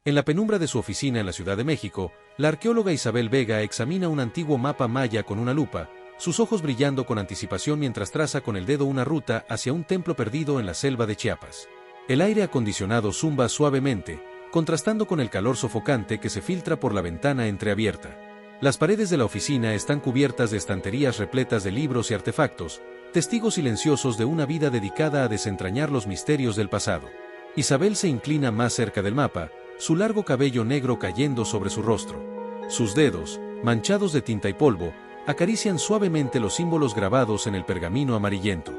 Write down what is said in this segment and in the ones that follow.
En la penumbra de su oficina en la Ciudad de México, la arqueóloga Isabel Vega examina un antiguo mapa maya con una lupa, sus ojos brillando con anticipación mientras traza con el dedo una ruta hacia un templo perdido en la selva de Chiapas. El aire acondicionado zumba suavemente, contrastando con el calor sofocante que se filtra por la ventana entreabierta. Las paredes de la oficina están cubiertas de estanterías repletas de libros y artefactos, testigos silenciosos de una vida dedicada a desentrañar los misterios del pasado. Isabel se inclina más cerca del mapa, su largo cabello negro cayendo sobre su rostro. Sus dedos, manchados de tinta y polvo, acarician suavemente los símbolos grabados en el pergamino amarillento.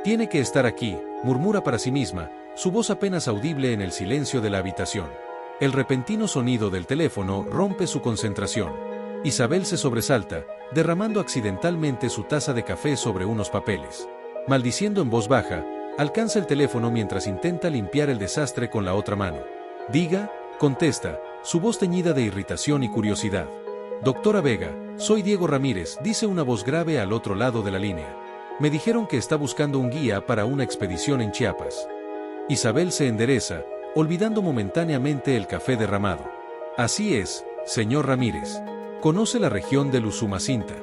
Tiene que estar aquí, murmura para sí misma, su voz apenas audible en el silencio de la habitación. El repentino sonido del teléfono rompe su concentración. Isabel se sobresalta, derramando accidentalmente su taza de café sobre unos papeles. Maldiciendo en voz baja, alcanza el teléfono mientras intenta limpiar el desastre con la otra mano. Diga, contesta, su voz teñida de irritación y curiosidad. Doctora Vega, soy Diego Ramírez, dice una voz grave al otro lado de la línea. Me dijeron que está buscando un guía para una expedición en Chiapas. Isabel se endereza, olvidando momentáneamente el café derramado. Así es, señor Ramírez. Conoce la región del Usumacinta.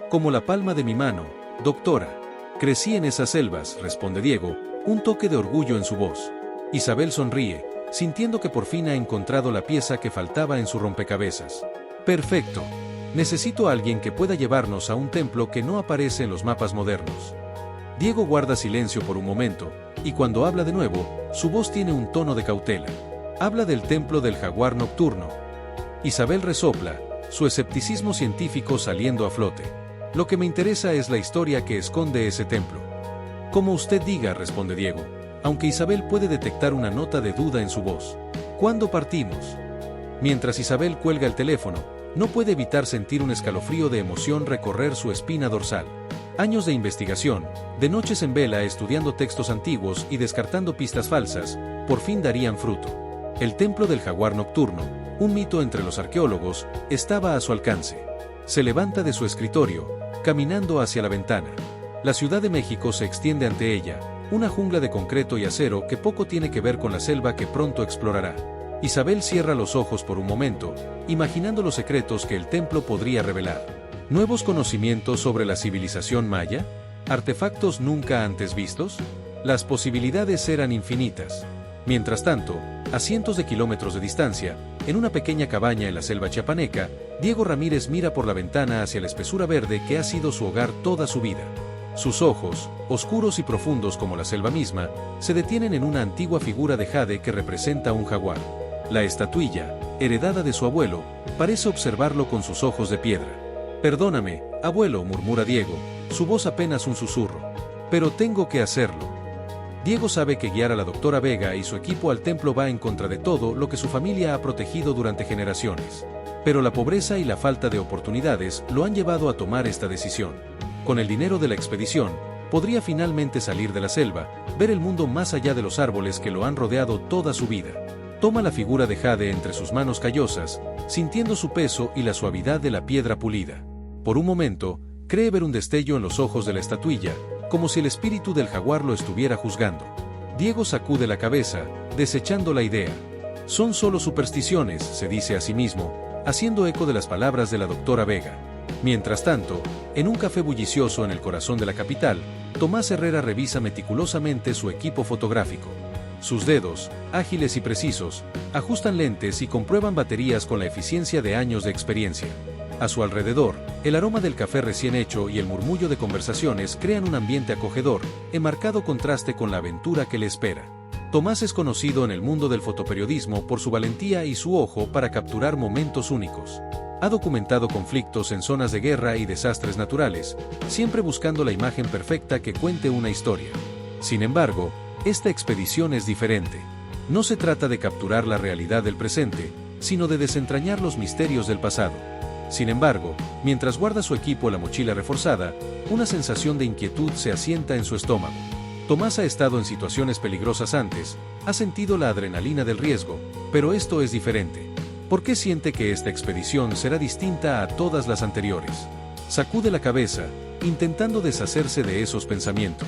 Como la palma de mi mano, doctora. Crecí en esas selvas, responde Diego, un toque de orgullo en su voz. Isabel sonríe, sintiendo que por fin ha encontrado la pieza que faltaba en su rompecabezas. Perfecto. Necesito a alguien que pueda llevarnos a un templo que no aparece en los mapas modernos. Diego guarda silencio por un momento, y cuando habla de nuevo, su voz tiene un tono de cautela. Habla del templo del jaguar nocturno. Isabel resopla, su escepticismo científico saliendo a flote. Lo que me interesa es la historia que esconde ese templo. Como usted diga, responde Diego, aunque Isabel puede detectar una nota de duda en su voz. ¿Cuándo partimos? Mientras Isabel cuelga el teléfono, no puede evitar sentir un escalofrío de emoción recorrer su espina dorsal. Años de investigación, de noches en vela estudiando textos antiguos y descartando pistas falsas, por fin darían fruto. El templo del jaguar nocturno, un mito entre los arqueólogos, estaba a su alcance. Se levanta de su escritorio, caminando hacia la ventana. La Ciudad de México se extiende ante ella, una jungla de concreto y acero que poco tiene que ver con la selva que pronto explorará. Isabel cierra los ojos por un momento, imaginando los secretos que el templo podría revelar. ¿Nuevos conocimientos sobre la civilización maya? ¿Artefactos nunca antes vistos? Las posibilidades eran infinitas. Mientras tanto, a cientos de kilómetros de distancia, en una pequeña cabaña en la selva chiapaneca, Diego Ramírez mira por la ventana hacia la espesura verde que ha sido su hogar toda su vida. Sus ojos, oscuros y profundos como la selva misma, se detienen en una antigua figura de jade que representa un jaguar. La estatuilla, heredada de su abuelo, parece observarlo con sus ojos de piedra. Perdóname, abuelo, murmura Diego, su voz apenas un susurro. Pero tengo que hacerlo. Diego sabe que guiar a la doctora Vega y su equipo al templo va en contra de todo lo que su familia ha protegido durante generaciones. Pero la pobreza y la falta de oportunidades lo han llevado a tomar esta decisión. Con el dinero de la expedición, podría finalmente salir de la selva, ver el mundo más allá de los árboles que lo han rodeado toda su vida. Toma la figura de jade entre sus manos callosas, sintiendo su peso y la suavidad de la piedra pulida. Por un momento, cree ver un destello en los ojos de la estatuilla, como si el espíritu del jaguar lo estuviera juzgando. Diego sacude la cabeza, desechando la idea. Son solo supersticiones, se dice a sí mismo, haciendo eco de las palabras de la doctora Vega. Mientras tanto, en un café bullicioso en el corazón de la capital, Tomás Herrera revisa meticulosamente su equipo fotográfico. Sus dedos, ágiles y precisos, ajustan lentes y comprueban baterías con la eficiencia de años de experiencia. A su alrededor, el aroma del café recién hecho y el murmullo de conversaciones crean un ambiente acogedor, en marcado contraste con la aventura que le espera. Tomás es conocido en el mundo del fotoperiodismo por su valentía y su ojo para capturar momentos únicos. Ha documentado conflictos en zonas de guerra y desastres naturales, siempre buscando la imagen perfecta que cuente una historia. Sin embargo, esta expedición es diferente. No se trata de capturar la realidad del presente, sino de desentrañar los misterios del pasado. Sin embargo, mientras guarda su equipo la mochila reforzada, una sensación de inquietud se asienta en su estómago. Tomás ha estado en situaciones peligrosas antes, ha sentido la adrenalina del riesgo, pero esto es diferente. ¿Por qué siente que esta expedición será distinta a todas las anteriores? Sacude la cabeza, intentando deshacerse de esos pensamientos.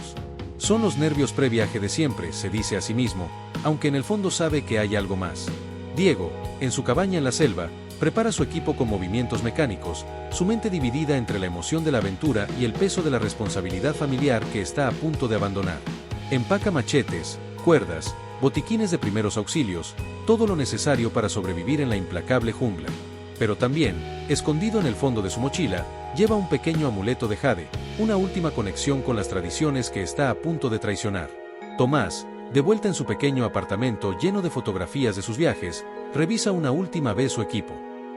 Son los nervios previaje de siempre, se dice a sí mismo, aunque en el fondo sabe que hay algo más. Diego, en su cabaña en la selva, prepara su equipo con movimientos mecánicos, su mente dividida entre la emoción de la aventura y el peso de la responsabilidad familiar que está a punto de abandonar. Empaca machetes, cuerdas, botiquines de primeros auxilios, todo lo necesario para sobrevivir en la implacable jungla. Pero también, escondido en el fondo de su mochila, lleva un pequeño amuleto de jade, una última conexión con las tradiciones que está a punto de traicionar. Tomás, de vuelta en su pequeño apartamento lleno de fotografías de sus viajes, revisa una última vez su equipo.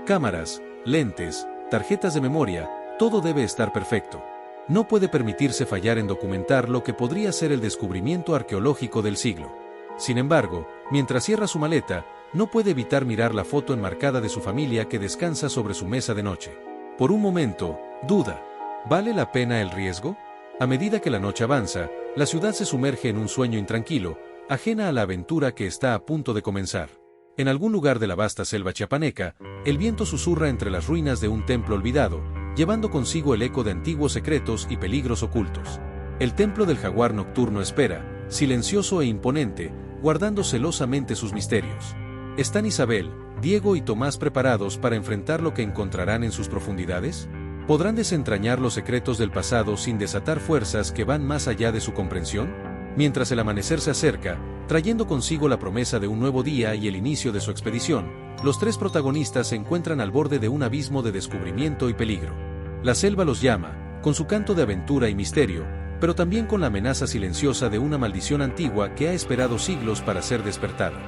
Cámaras, lentes, tarjetas de memoria, todo debe estar perfecto. No puede permitirse fallar en documentar lo que podría ser el descubrimiento arqueológico del siglo. Sin embargo, mientras cierra su maleta, no puede evitar mirar la foto enmarcada de su familia que descansa sobre su mesa de noche. Por un momento, duda. ¿Vale la pena el riesgo? A medida que la noche avanza, la ciudad se sumerge en un sueño intranquilo, ajena a la aventura que está a punto de comenzar. En algún lugar de la vasta selva chiapaneca, el viento susurra entre las ruinas de un templo olvidado, llevando consigo el eco de antiguos secretos y peligros ocultos. El templo del jaguar nocturno espera, silencioso e imponente, guardando celosamente sus misterios. ¿Están Isabel, Diego y Tomás preparados para enfrentar lo que encontrarán en sus profundidades? ¿Podrán desentrañar los secretos del pasado sin desatar fuerzas que van más allá de su comprensión? Mientras el amanecer se acerca, trayendo consigo la promesa de un nuevo día y el inicio de su expedición, los tres protagonistas se encuentran al borde de un abismo de descubrimiento y peligro. La selva los llama, con su canto de aventura y misterio, pero también con la amenaza silenciosa de una maldición antigua que ha esperado siglos para ser despertada.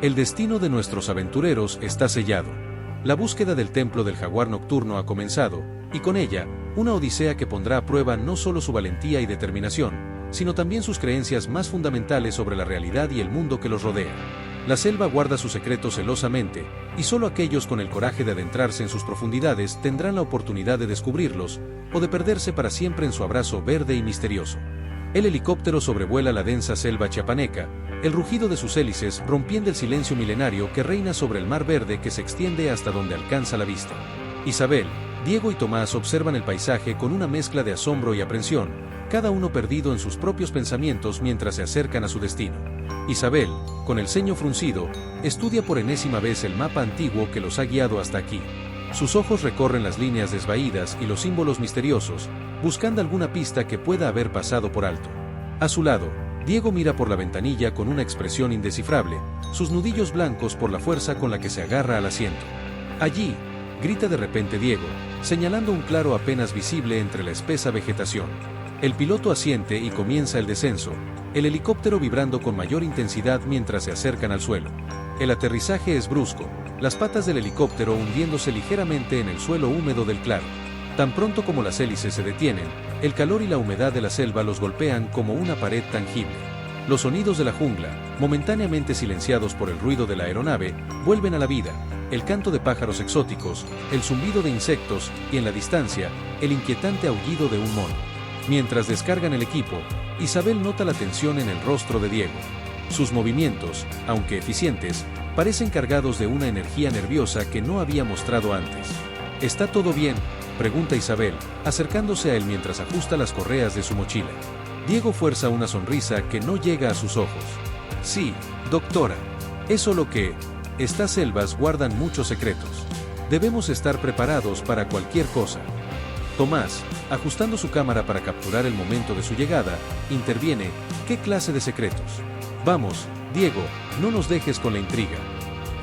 El destino de nuestros aventureros está sellado. La búsqueda del templo del jaguar nocturno ha comenzado, y con ella, una odisea que pondrá a prueba no solo su valentía y determinación, sino también sus creencias más fundamentales sobre la realidad y el mundo que los rodea. La selva guarda sus secretos celosamente, y solo aquellos con el coraje de adentrarse en sus profundidades tendrán la oportunidad de descubrirlos, o de perderse para siempre en su abrazo verde y misterioso. El helicóptero sobrevuela la densa selva chiapaneca, el rugido de sus hélices rompiendo el silencio milenario que reina sobre el mar verde que se extiende hasta donde alcanza la vista. Isabel, Diego y Tomás observan el paisaje con una mezcla de asombro y aprensión, cada uno perdido en sus propios pensamientos mientras se acercan a su destino. Isabel, con el ceño fruncido, estudia por enésima vez el mapa antiguo que los ha guiado hasta aquí. Sus ojos recorren las líneas desvaídas y los símbolos misteriosos, buscando alguna pista que pueda haber pasado por alto. A su lado, Diego mira por la ventanilla con una expresión indescifrable, sus nudillos blancos por la fuerza con la que se agarra al asiento. «Allí», grita de repente Diego, señalando un claro apenas visible entre la espesa vegetación. El piloto asiente y comienza el descenso, el helicóptero vibrando con mayor intensidad mientras se acercan al suelo. El aterrizaje es brusco, las patas del helicóptero hundiéndose ligeramente en el suelo húmedo del claro. Tan pronto como las hélices se detienen, el calor y la humedad de la selva los golpean como una pared tangible. Los sonidos de la jungla, momentáneamente silenciados por el ruido de la aeronave, vuelven a la vida, el canto de pájaros exóticos, el zumbido de insectos y, en la distancia, el inquietante aullido de un mono. Mientras descargan el equipo, Isabel nota la tensión en el rostro de Diego. Sus movimientos, aunque eficientes, parecen cargados de una energía nerviosa que no había mostrado antes. ¿Está todo bien?, pregunta Isabel, acercándose a él mientras ajusta las correas de su mochila. Diego fuerza una sonrisa que no llega a sus ojos. Sí, doctora. Es solo que, estas selvas guardan muchos secretos. Debemos estar preparados para cualquier cosa. Tomás, ajustando su cámara para capturar el momento de su llegada, interviene. ¿Qué clase de secretos? Vamos, Diego, no nos dejes con la intriga.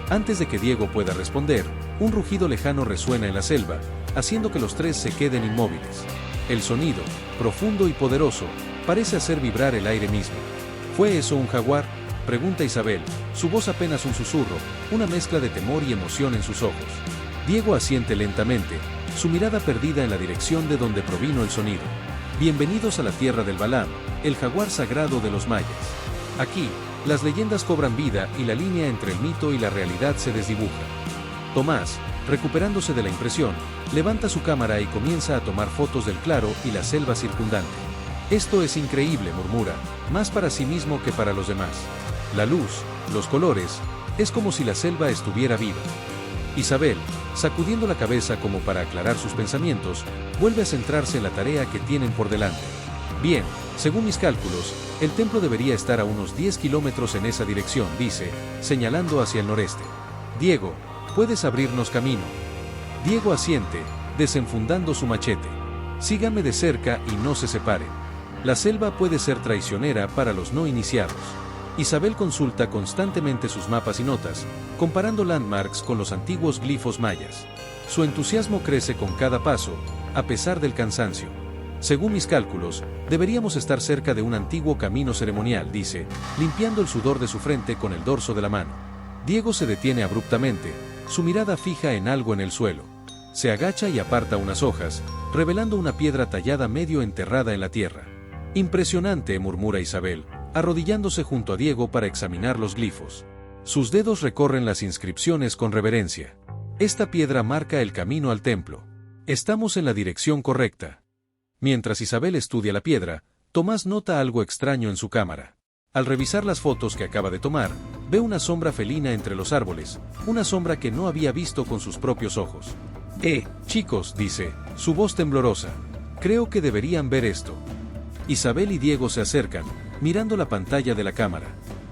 Antes de que Diego pueda responder, un rugido lejano resuena en la selva, haciendo que los tres se queden inmóviles. El sonido, profundo y poderoso, parece hacer vibrar el aire mismo. ¿Fue eso un jaguar?, pregunta Isabel, su voz apenas un susurro, una mezcla de temor y emoción en sus ojos. Diego asiente lentamente, su mirada perdida en la dirección de donde provino el sonido. Bienvenidos a la tierra del Balam, el jaguar sagrado de los mayas. Aquí, las leyendas cobran vida y la línea entre el mito y la realidad se desdibuja. Tomás, recuperándose de la impresión, levanta su cámara y comienza a tomar fotos del claro y la selva circundante. Esto es increíble, murmura, más para sí mismo que para los demás. La luz, los colores, es como si la selva estuviera viva. Isabel, sacudiendo la cabeza como para aclarar sus pensamientos, vuelve a centrarse en la tarea que tienen por delante. Bien, según mis cálculos, el templo debería estar a unos 10 kilómetros en esa dirección, dice, señalando hacia el noreste. Diego, ¿puedes abrirnos camino? Diego asiente, desenfundando su machete. Síganme de cerca y no se separen. La selva puede ser traicionera para los no iniciados. Isabel consulta constantemente sus mapas y notas, comparando landmarks con los antiguos glifos mayas. Su entusiasmo crece con cada paso, a pesar del cansancio. Según mis cálculos, deberíamos estar cerca de un antiguo camino ceremonial, dice, limpiando el sudor de su frente con el dorso de la mano. Diego se detiene abruptamente, su mirada fija en algo en el suelo. Se agacha y aparta unas hojas, revelando una piedra tallada medio enterrada en la tierra. Impresionante, murmura Isabel, arrodillándose junto a Diego para examinar los glifos. Sus dedos recorren las inscripciones con reverencia. Esta piedra marca el camino al templo. Estamos en la dirección correcta. Mientras Isabel estudia la piedra, Tomás nota algo extraño en su cámara. Al revisar las fotos que acaba de tomar, ve una sombra felina entre los árboles, una sombra que no había visto con sus propios ojos. Chicos, dice, su voz temblorosa. Creo que deberían ver esto. Isabel y Diego se acercan, mirando la pantalla de la cámara.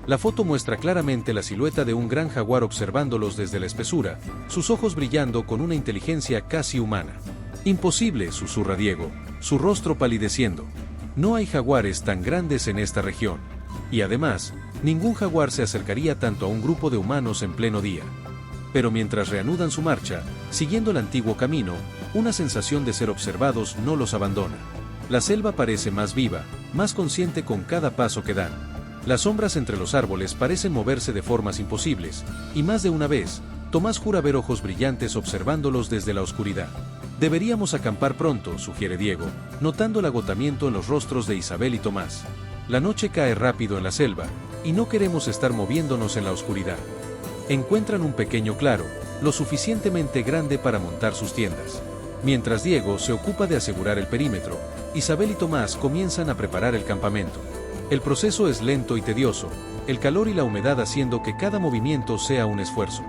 La foto muestra claramente la silueta de un gran jaguar observándolos desde la espesura, sus ojos brillando con una inteligencia casi humana. Imposible, susurra Diego, su rostro palideciendo. No hay jaguares tan grandes en esta región. Y además, ningún jaguar se acercaría tanto a un grupo de humanos en pleno día. Pero mientras reanudan su marcha, siguiendo el antiguo camino, una sensación de ser observados no los abandona. La selva parece más viva, más consciente con cada paso que dan. Las sombras entre los árboles parecen moverse de formas imposibles, y más de una vez, Tomás jura ver ojos brillantes observándolos desde la oscuridad. Deberíamos acampar pronto, sugiere Diego, notando el agotamiento en los rostros de Isabel y Tomás. La noche cae rápido en la selva, y no queremos estar moviéndonos en la oscuridad. Encuentran un pequeño claro, lo suficientemente grande para montar sus tiendas. Mientras Diego se ocupa de asegurar el perímetro, Isabel y Tomás comienzan a preparar el campamento. El proceso es lento y tedioso, el calor y la humedad haciendo que cada movimiento sea un esfuerzo.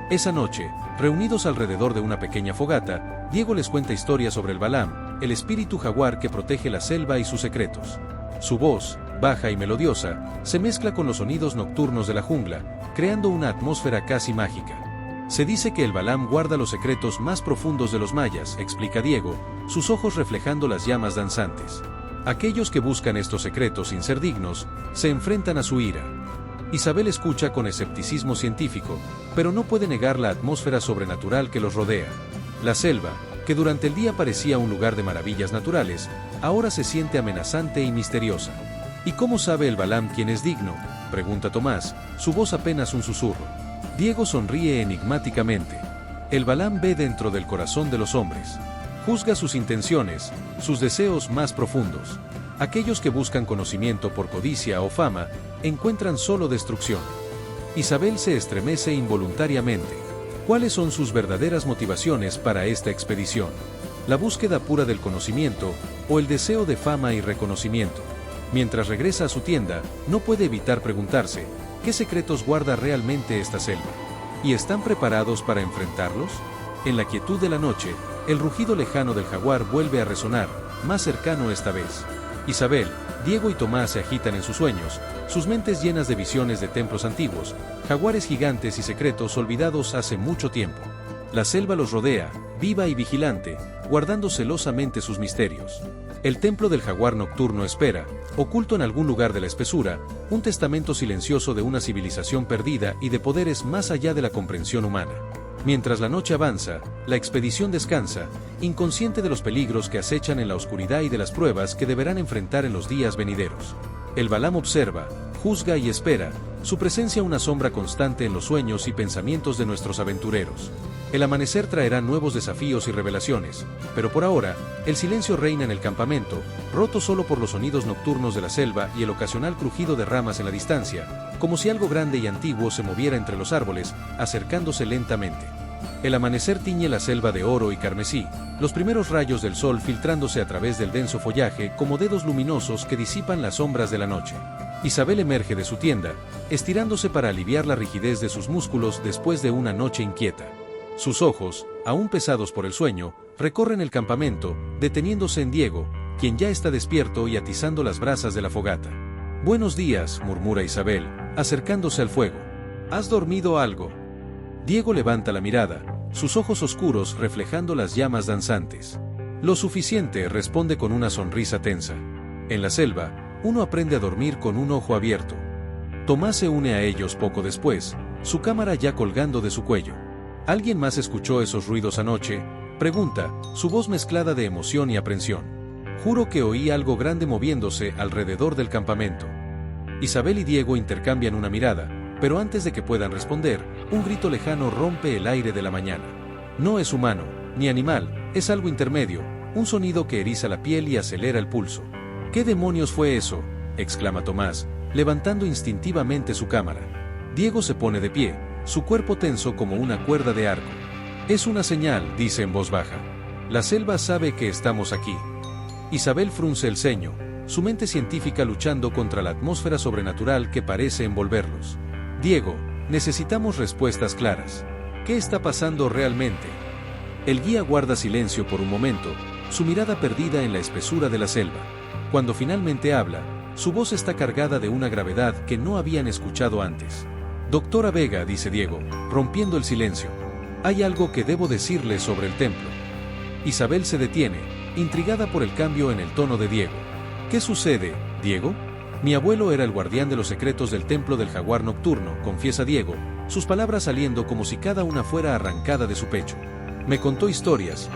Esa noche, reunidos alrededor de una pequeña fogata, Diego les cuenta historias sobre el Balam, el espíritu jaguar que protege la selva y sus secretos. Su voz, baja y melodiosa, se mezcla con los sonidos nocturnos de la jungla, creando una atmósfera casi mágica. Se dice que el Balam guarda los secretos más profundos de los mayas, explica Diego, sus ojos reflejando las llamas danzantes. Aquellos que buscan estos secretos sin ser dignos, se enfrentan a su ira. Isabel escucha con escepticismo científico, pero no puede negar la atmósfera sobrenatural que los rodea. La selva, que durante el día parecía un lugar de maravillas naturales, ahora se siente amenazante y misteriosa. ¿Y cómo sabe el Balam quién es digno?, pregunta Tomás, su voz apenas un susurro. Diego sonríe enigmáticamente. El Balam ve dentro del corazón de los hombres. Juzga sus intenciones, sus deseos más profundos. Aquellos que buscan conocimiento por codicia o fama, encuentran solo destrucción. Isabel se estremece involuntariamente. ¿Cuáles son sus verdaderas motivaciones para esta expedición? ¿La búsqueda pura del conocimiento o el deseo de fama y reconocimiento? Mientras regresa a su tienda, no puede evitar preguntarse, ¿qué secretos guarda realmente esta selva? ¿Y están preparados para enfrentarlos? En la quietud de la noche, el rugido lejano del jaguar vuelve a resonar, más cercano esta vez. Isabel, Diego y Tomás se agitan en sus sueños, sus mentes llenas de visiones de templos antiguos, jaguares gigantes y secretos olvidados hace mucho tiempo. La selva los rodea, viva y vigilante, guardando celosamente sus misterios. El templo del jaguar nocturno espera, oculto en algún lugar de la espesura, un testamento silencioso de una civilización perdida y de poderes más allá de la comprensión humana. Mientras la noche avanza, la expedición descansa, inconsciente de los peligros que acechan en la oscuridad y de las pruebas que deberán enfrentar en los días venideros. El Balam observa, juzga y espera, su presencia una sombra constante en los sueños y pensamientos de nuestros aventureros. El amanecer traerá nuevos desafíos y revelaciones, pero por ahora, el silencio reina en el campamento, roto solo por los sonidos nocturnos de la selva y el ocasional crujido de ramas en la distancia, como si algo grande y antiguo se moviera entre los árboles, acercándose lentamente. El amanecer tiñe la selva de oro y carmesí, los primeros rayos del sol filtrándose a través del denso follaje como dedos luminosos que disipan las sombras de la noche. Isabel emerge de su tienda, estirándose para aliviar la rigidez de sus músculos después de una noche inquieta. Sus ojos, aún pesados por el sueño, recorren el campamento, deteniéndose en Diego, quien ya está despierto y atizando las brasas de la fogata. «Buenos días», murmura Isabel, acercándose al fuego. «¿Has dormido algo?». Diego levanta la mirada, sus ojos oscuros reflejando las llamas danzantes. Lo suficiente, responde con una sonrisa tensa. En la selva, uno aprende a dormir con un ojo abierto. Tomás se une a ellos poco después, su cámara ya colgando de su cuello. ¿Alguien más escuchó esos ruidos anoche?, pregunta, su voz mezclada de emoción y aprensión. Juro que oí algo grande moviéndose alrededor del campamento. Isabel y Diego intercambian una mirada, pero antes de que puedan responder, un grito lejano rompe el aire de la mañana. No es humano, ni animal, es algo intermedio, un sonido que eriza la piel y acelera el pulso. ¿Qué demonios fue eso?, exclama Tomás, levantando instintivamente su cámara. Diego se pone de pie, su cuerpo tenso como una cuerda de arco. Es una señal, dice en voz baja. La selva sabe que estamos aquí. Isabel frunce el ceño, su mente científica luchando contra la atmósfera sobrenatural que parece envolverlos. Diego, necesitamos respuestas claras. ¿Qué está pasando realmente? El guía guarda silencio por un momento, su mirada perdida en la espesura de la selva. Cuando finalmente habla, su voz está cargada de una gravedad que no habían escuchado antes. Doctora Vega, dice Diego, rompiendo el silencio. Hay algo que debo decirle sobre el templo. Isabel se detiene, intrigada por el cambio en el tono de Diego. ¿Qué sucede, Diego? Mi abuelo era el guardián de los secretos del templo del jaguar nocturno, confiesa Diego, sus palabras saliendo como si cada una fuera arrancada de su pecho. Me contó historias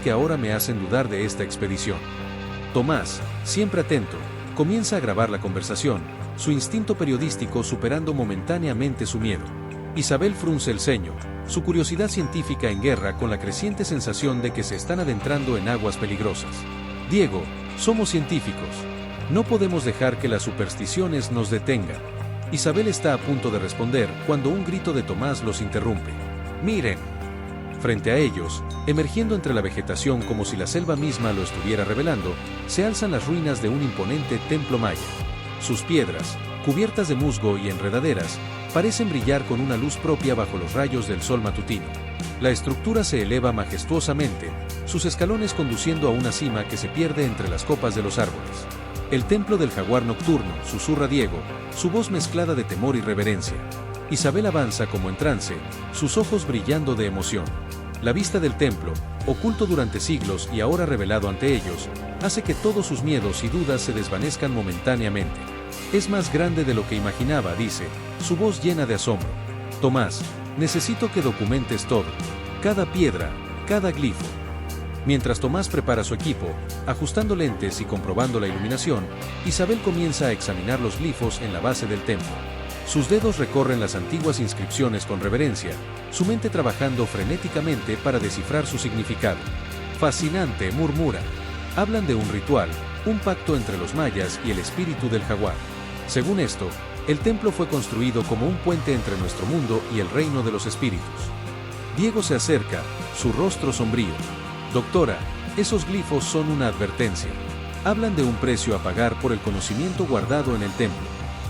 que ahora me hacen dudar de esta expedición. Tomás, siempre atento, comienza a grabar la conversación, su instinto periodístico superando momentáneamente su miedo. Isabel frunce el ceño, su curiosidad científica en guerra con la creciente sensación de que se están adentrando en aguas peligrosas. Diego, somos científicos. No podemos dejar que las supersticiones nos detengan. Isabel está a punto de responder cuando un grito de Tomás los interrumpe. ¡Miren! Frente a ellos, emergiendo entre la vegetación como si la selva misma lo estuviera revelando, se alzan las ruinas de un imponente templo maya. Sus piedras, cubiertas de musgo y enredaderas, parecen brillar con una luz propia bajo los rayos del sol matutino. La estructura se eleva majestuosamente, sus escalones conduciendo a una cima que se pierde entre las copas de los árboles. El templo del jaguar nocturno, susurra Diego, su voz mezclada de temor y reverencia. Isabel avanza como en trance, sus ojos brillando de emoción. La vista del templo, oculto durante siglos y ahora revelado ante ellos, hace que todos sus miedos y dudas se desvanezcan momentáneamente. Es más grande de lo que imaginaba, dice, su voz llena de asombro. Tomás, necesito que documentes todo. Cada piedra, cada glifo. Mientras Tomás prepara su equipo, ajustando lentes y comprobando la iluminación, Isabel comienza a examinar los glifos en la base del templo. Sus dedos recorren las antiguas inscripciones con reverencia, su mente trabajando frenéticamente para descifrar su significado. Fascinante, murmura. Hablan de un ritual, un pacto entre los mayas y el espíritu del jaguar. Según esto, el templo fue construido como un puente entre nuestro mundo y el reino de los espíritus. Diego se acerca, su rostro sombrío. Doctora, esos glifos son una advertencia. Hablan de un precio a pagar por el conocimiento guardado en el templo.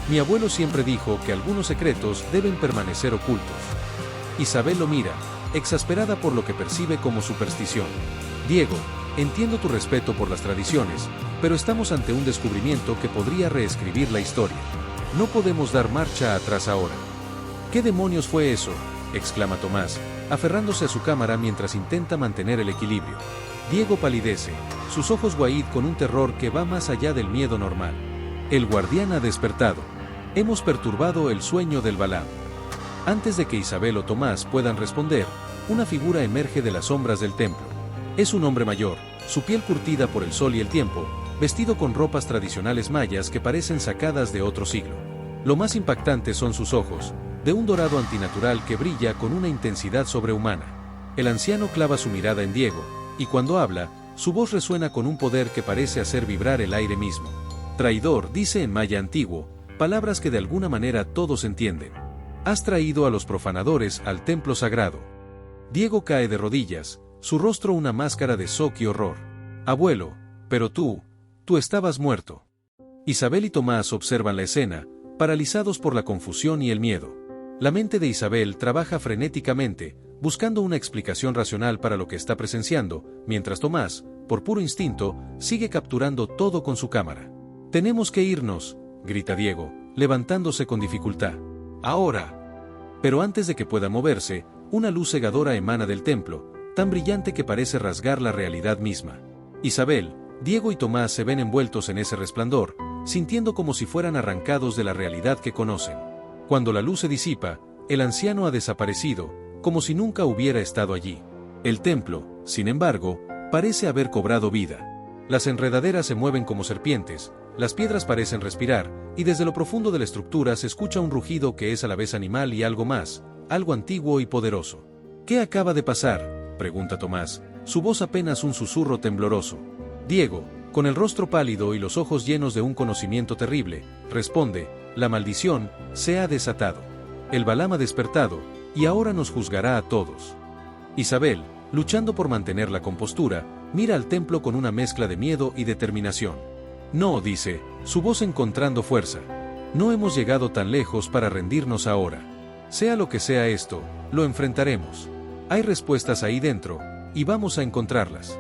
Mi abuelo siempre dijo que algunos secretos deben permanecer ocultos. Isabel lo mira, exasperada por lo que percibe como superstición. Diego, entiendo tu respeto por las tradiciones, pero estamos ante un descubrimiento que podría reescribir la historia. No podemos dar marcha atrás ahora. ¿Qué demonios fue eso?, exclama Tomás, aferrándose a su cámara mientras intenta mantener el equilibrio. Diego palidece, sus ojos Guaid con un terror que va más allá del miedo normal. El guardián ha despertado. Hemos perturbado el sueño del Balaam. Antes de que Isabel o Tomás puedan responder, una figura emerge de las sombras del templo. Es un hombre mayor, su piel curtida por el sol y el tiempo, vestido con ropas tradicionales mayas que parecen sacadas de otro siglo. Lo más impactante son sus ojos, de un dorado antinatural que brilla con una intensidad sobrehumana. El anciano clava su mirada en Diego, y cuando habla, su voz resuena con un poder que parece hacer vibrar el aire mismo. Traidor, dice en maya antiguo, palabras que de alguna manera todos entienden. Has traído a los profanadores al templo sagrado. Diego cae de rodillas, su rostro una máscara de shock y horror. Abuelo, pero tú estabas muerto. Isabel y Tomás observan la escena, paralizados por la confusión y el miedo. La mente de Isabel trabaja frenéticamente, buscando una explicación racional para lo que está presenciando, mientras Tomás, por puro instinto, sigue capturando todo con su cámara. Tenemos que irnos, grita Diego, levantándose con dificultad. Ahora. Pero antes de que pueda moverse, una luz cegadora emana del templo, tan brillante que parece rasgar la realidad misma. Isabel, Diego y Tomás se ven envueltos en ese resplandor, sintiendo como si fueran arrancados de la realidad que conocen. Cuando la luz se disipa, el anciano ha desaparecido, como si nunca hubiera estado allí. El templo, sin embargo, parece haber cobrado vida. Las enredaderas se mueven como serpientes, las piedras parecen respirar, y desde lo profundo de la estructura se escucha un rugido que es a la vez animal y algo más, algo antiguo y poderoso. ¿Qué acaba de pasar?, pregunta Tomás, su voz apenas un susurro tembloroso. Diego, con el rostro pálido y los ojos llenos de un conocimiento terrible, responde: la maldición se ha desatado. El Balam ha despertado, y ahora nos juzgará a todos. Isabel, luchando por mantener la compostura, mira al templo con una mezcla de miedo y determinación. No, dice, su voz encontrando fuerza. No hemos llegado tan lejos para rendirnos ahora. Sea lo que sea esto, lo enfrentaremos. Hay respuestas ahí dentro, y vamos a encontrarlas.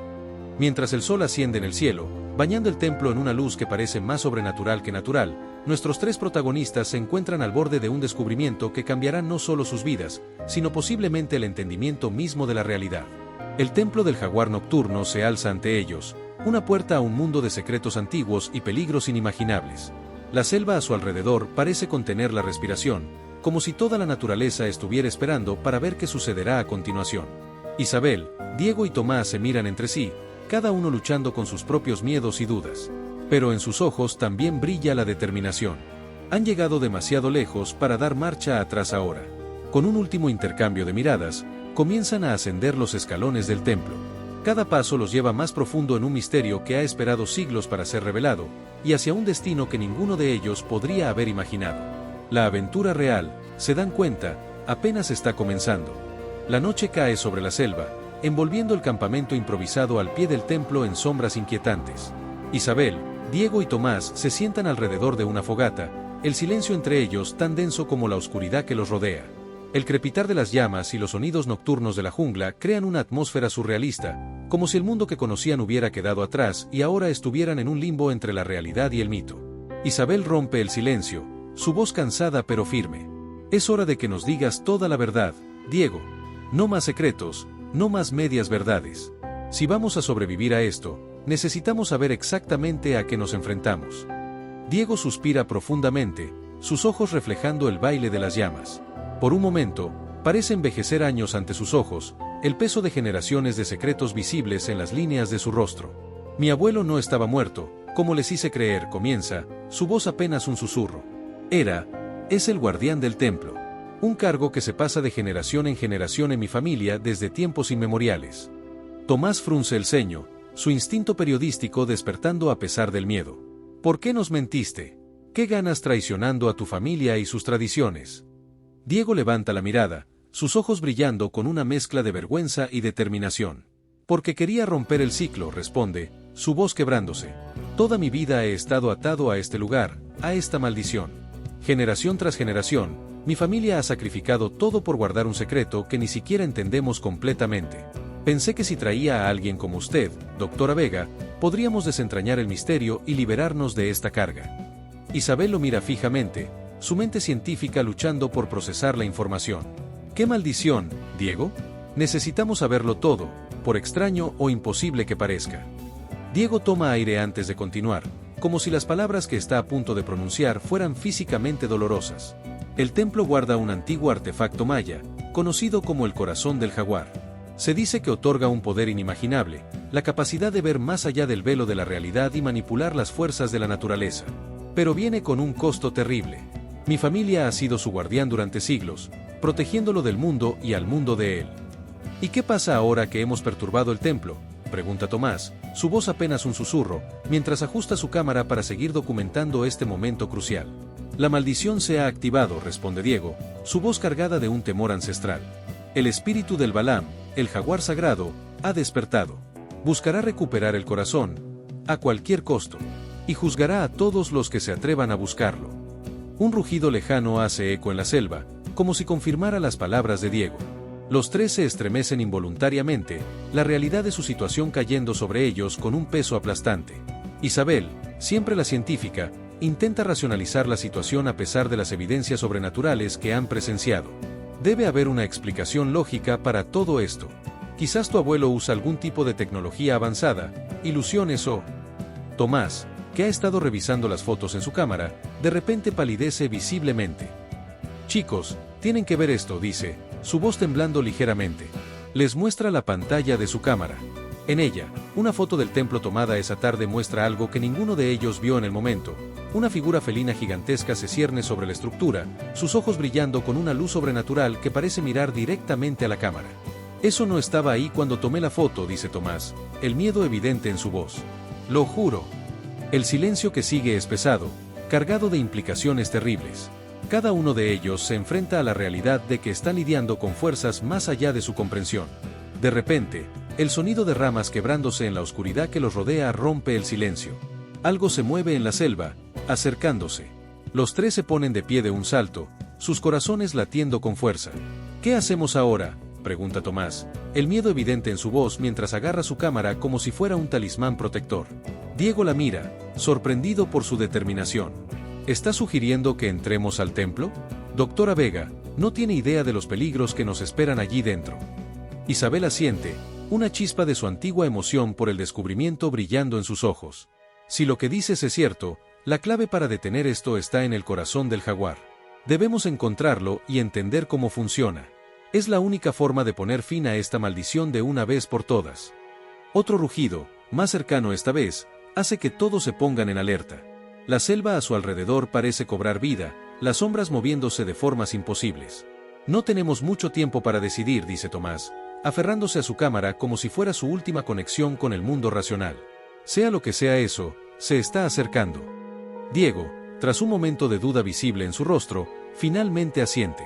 Mientras el sol asciende en el cielo, bañando el templo en una luz que parece más sobrenatural que natural, nuestros tres protagonistas se encuentran al borde de un descubrimiento que cambiará no solo sus vidas, sino posiblemente el entendimiento mismo de la realidad. El templo del jaguar nocturno se alza ante ellos, una puerta a un mundo de secretos antiguos y peligros inimaginables. La selva a su alrededor parece contener la respiración, como si toda la naturaleza estuviera esperando para ver qué sucederá a continuación. Isabel, Diego y Tomás se miran entre sí, cada uno luchando con sus propios miedos y dudas. Pero en sus ojos también brilla la determinación. Han llegado demasiado lejos para dar marcha atrás ahora. Con un último intercambio de miradas, comienzan a ascender los escalones del templo. Cada paso los lleva más profundo en un misterio que ha esperado siglos para ser revelado, y hacia un destino que ninguno de ellos podría haber imaginado. La aventura real, se dan cuenta, apenas está comenzando. La noche cae sobre la selva, envolviendo el campamento improvisado al pie del templo en sombras inquietantes. Isabel, Diego y Tomás se sientan alrededor de una fogata, el silencio entre ellos tan denso como la oscuridad que los rodea. El crepitar de las llamas y los sonidos nocturnos de la jungla crean una atmósfera surrealista, como si el mundo que conocían hubiera quedado atrás y ahora estuvieran en un limbo entre la realidad y el mito. Isabel rompe el silencio, su voz cansada pero firme. Es hora de que nos digas toda la verdad, Diego. No más secretos, no más medias verdades. Si vamos a sobrevivir a esto, necesitamos saber exactamente a qué nos enfrentamos. Diego suspira profundamente, sus ojos reflejando el baile de las llamas. Por un momento, parece envejecer años ante sus ojos, el peso de generaciones de secretos visibles en las líneas de su rostro. Mi abuelo no estaba muerto, como les hice creer, comienza, su voz apenas un susurro. Es el guardián del templo. Un cargo que se pasa de generación en generación en mi familia desde tiempos inmemoriales. Tomás frunce el ceño, su instinto periodístico despertando a pesar del miedo. ¿Por qué nos mentiste? ¿Qué ganas traicionando a tu familia y sus tradiciones? Diego levanta la mirada, sus ojos brillando con una mezcla de vergüenza y determinación. Porque quería romper el ciclo, responde, su voz quebrándose. Toda mi vida he estado atado a este lugar, a esta maldición. Generación tras generación, mi familia ha sacrificado todo por guardar un secreto que ni siquiera entendemos completamente. Pensé que si traía a alguien como usted, doctora Vega, podríamos desentrañar el misterio y liberarnos de esta carga. Isabel lo mira fijamente, su mente científica luchando por procesar la información. ¿Qué maldición, Diego? Necesitamos saberlo todo, por extraño o imposible que parezca. Diego toma aire antes de continuar, como si las palabras que está a punto de pronunciar fueran físicamente dolorosas. El templo guarda un antiguo artefacto maya, conocido como el corazón del jaguar. Se dice que otorga un poder inimaginable, la capacidad de ver más allá del velo de la realidad y manipular las fuerzas de la naturaleza. Pero viene con un costo terrible. Mi familia ha sido su guardián durante siglos, protegiéndolo del mundo y al mundo de él. ¿Y qué pasa ahora que hemos perturbado el templo?, pregunta Tomás, su voz apenas un susurro, mientras ajusta su cámara para seguir documentando este momento crucial. La maldición se ha activado, responde Diego, su voz cargada de un temor ancestral. El espíritu del Balam, el jaguar sagrado, ha despertado. Buscará recuperar el corazón, a cualquier costo, y juzgará a todos los que se atrevan a buscarlo. Un rugido lejano hace eco en la selva, como si confirmara las palabras de Diego. Los tres se estremecen involuntariamente, la realidad de su situación cayendo sobre ellos con un peso aplastante. Isabel, siempre la científica, intenta racionalizar la situación a pesar de las evidencias sobrenaturales que han presenciado. Debe haber una explicación lógica para todo esto. Quizás tu abuelo usa algún tipo de tecnología avanzada, ilusiones o... Tomás, que ha estado revisando las fotos en su cámara, de repente palidece visiblemente. Chicos, tienen que ver esto, dice, su voz temblando ligeramente. Les muestra la pantalla de su cámara. En ella, una foto del templo tomada esa tarde muestra algo que ninguno de ellos vio en el momento. Una figura felina gigantesca se cierne sobre la estructura, sus ojos brillando con una luz sobrenatural que parece mirar directamente a la cámara. Eso no estaba ahí cuando tomé la foto, dice Tomás, el miedo evidente en su voz. Lo juro. El silencio que sigue es pesado, cargado de implicaciones terribles. Cada uno de ellos se enfrenta a la realidad de que están lidiando con fuerzas más allá de su comprensión. De repente, el sonido de ramas quebrándose en la oscuridad que los rodea rompe el silencio. Algo se mueve en la selva, acercándose. Los tres se ponen de pie de un salto, sus corazones latiendo con fuerza. ¿Qué hacemos ahora?, pregunta Tomás, el miedo evidente en su voz mientras agarra su cámara como si fuera un talismán protector. Diego la mira, sorprendido por su determinación. ¿Está sugiriendo que entremos al templo? Doctora Vega, no tiene idea de los peligros que nos esperan allí dentro. Isabel siente una chispa de su antigua emoción por el descubrimiento brillando en sus ojos. Si lo que dices es cierto, la clave para detener esto está en el corazón del jaguar. Debemos encontrarlo y entender cómo funciona. Es la única forma de poner fin a esta maldición de una vez por todas. Otro rugido, más cercano esta vez, hace que todos se pongan en alerta. La selva a su alrededor parece cobrar vida, las sombras moviéndose de formas imposibles. No tenemos mucho tiempo para decidir, dice Tomás, aferrándose a su cámara como si fuera su última conexión con el mundo racional. Sea lo que sea eso, se está acercando. Diego, tras un momento de duda visible en su rostro, finalmente asiente.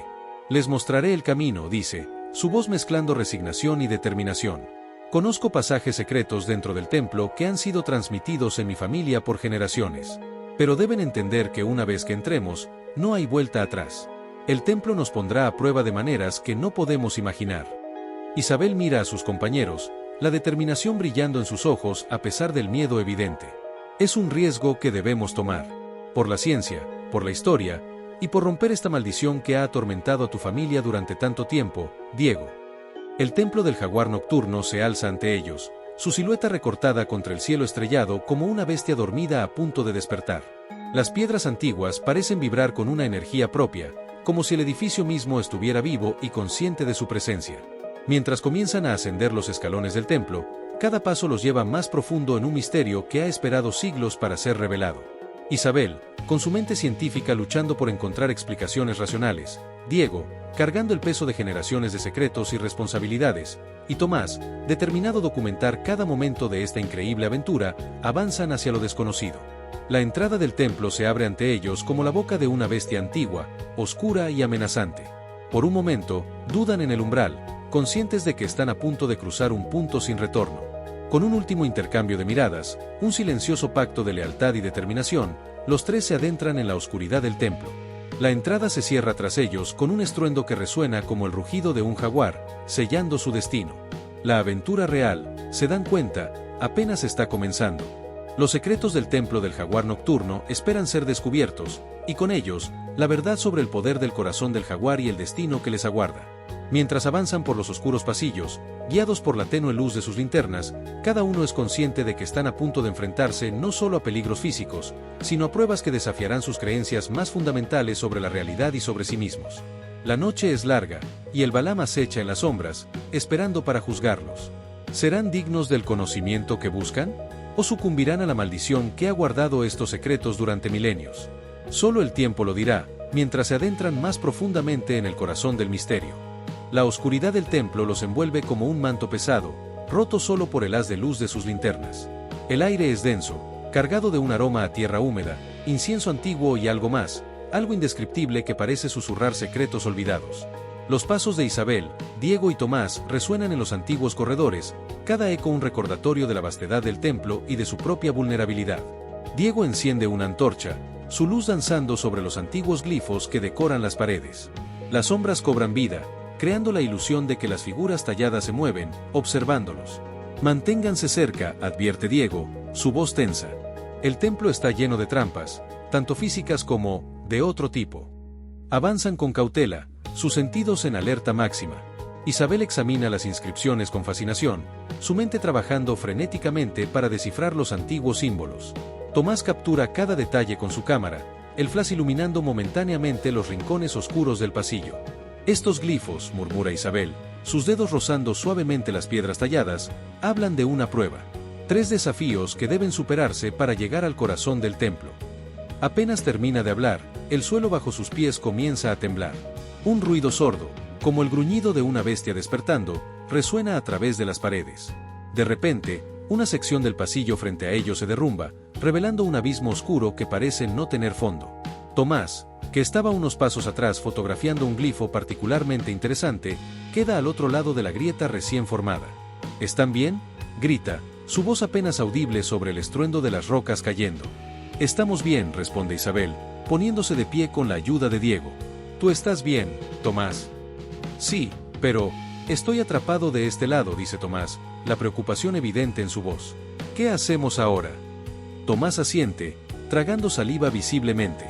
Les mostraré el camino, dice, su voz mezclando resignación y determinación. Conozco pasajes secretos dentro del templo que han sido transmitidos en mi familia por generaciones. Pero deben entender que una vez que entremos, no hay vuelta atrás. El templo nos pondrá a prueba de maneras que no podemos imaginar. Isabel mira a sus compañeros, la determinación brillando en sus ojos a pesar del miedo evidente. Es un riesgo que debemos tomar. Por la ciencia, por la historia, y por romper esta maldición que ha atormentado a tu familia durante tanto tiempo, Diego. El templo del jaguar nocturno se alza ante ellos, su silueta recortada contra el cielo estrellado como una bestia dormida a punto de despertar. Las piedras antiguas parecen vibrar con una energía propia, como si el edificio mismo estuviera vivo y consciente de su presencia. Mientras comienzan a ascender los escalones del templo, cada paso los lleva más profundo en un misterio que ha esperado siglos para ser revelado. Isabel, con su mente científica luchando por encontrar explicaciones racionales, Diego, cargando el peso de generaciones de secretos y responsabilidades, y Tomás, determinado a documentar cada momento de esta increíble aventura, avanzan hacia lo desconocido. La entrada del templo se abre ante ellos como la boca de una bestia antigua, oscura y amenazante. Por un momento, dudan en el umbral, conscientes de que están a punto de cruzar un punto sin retorno. Con un último intercambio de miradas, un silencioso pacto de lealtad y determinación, los tres se adentran en la oscuridad del templo. La entrada se cierra tras ellos con un estruendo que resuena como el rugido de un jaguar, sellando su destino. La aventura real, se dan cuenta, apenas está comenzando. Los secretos del templo del jaguar nocturno esperan ser descubiertos, y con ellos, la verdad sobre el poder del corazón del jaguar y el destino que les aguarda. Mientras avanzan por los oscuros pasillos, guiados por la tenue luz de sus linternas, cada uno es consciente de que están a punto de enfrentarse no solo a peligros físicos, sino a pruebas que desafiarán sus creencias más fundamentales sobre la realidad y sobre sí mismos. La noche es larga, y el Balam acecha en las sombras, esperando para juzgarlos. ¿Serán dignos del conocimiento que buscan? ¿O sucumbirán a la maldición que ha guardado estos secretos durante milenios? Solo el tiempo lo dirá, mientras se adentran más profundamente en el corazón del misterio. La oscuridad del templo los envuelve como un manto pesado, roto solo por el haz de luz de sus linternas. El aire es denso, cargado de un aroma a tierra húmeda, incienso antiguo y algo más, algo indescriptible que parece susurrar secretos olvidados. Los pasos de Isabel, Diego y Tomás resuenan en los antiguos corredores, cada eco un recordatorio de la vastedad del templo y de su propia vulnerabilidad. Diego enciende una antorcha, su luz danzando sobre los antiguos glifos que decoran las paredes. Las sombras cobran vida, creando la ilusión de que las figuras talladas se mueven, observándolos. Manténganse cerca, advierte Diego, su voz tensa. El templo está lleno de trampas, tanto físicas como de otro tipo. Avanzan con cautela, sus sentidos en alerta máxima. Isabel examina las inscripciones con fascinación, su mente trabajando frenéticamente para descifrar los antiguos símbolos. Tomás captura cada detalle con su cámara, el flash iluminando momentáneamente los rincones oscuros del pasillo. Estos glifos, murmura Isabel, sus dedos rozando suavemente las piedras talladas, hablan de una prueba. 3 desafíos que deben superarse para llegar al corazón del templo. Apenas termina de hablar, el suelo bajo sus pies comienza a temblar. Un ruido sordo, como el gruñido de una bestia despertando, resuena a través de las paredes. De repente, una sección del pasillo frente a ellos se derrumba, revelando un abismo oscuro que parece no tener fondo. Tomás, que estaba unos pasos atrás fotografiando un glifo particularmente interesante, queda al otro lado de la grieta recién formada. ¿Están bien?, grita, su voz apenas audible sobre el estruendo de las rocas cayendo. Estamos bien, responde Isabel, poniéndose de pie con la ayuda de Diego. ¿Tú estás bien, Tomás? Sí, pero estoy atrapado de este lado, dice Tomás, la preocupación evidente en su voz. ¿Qué hacemos ahora? Tomás asiente, tragando saliva visiblemente.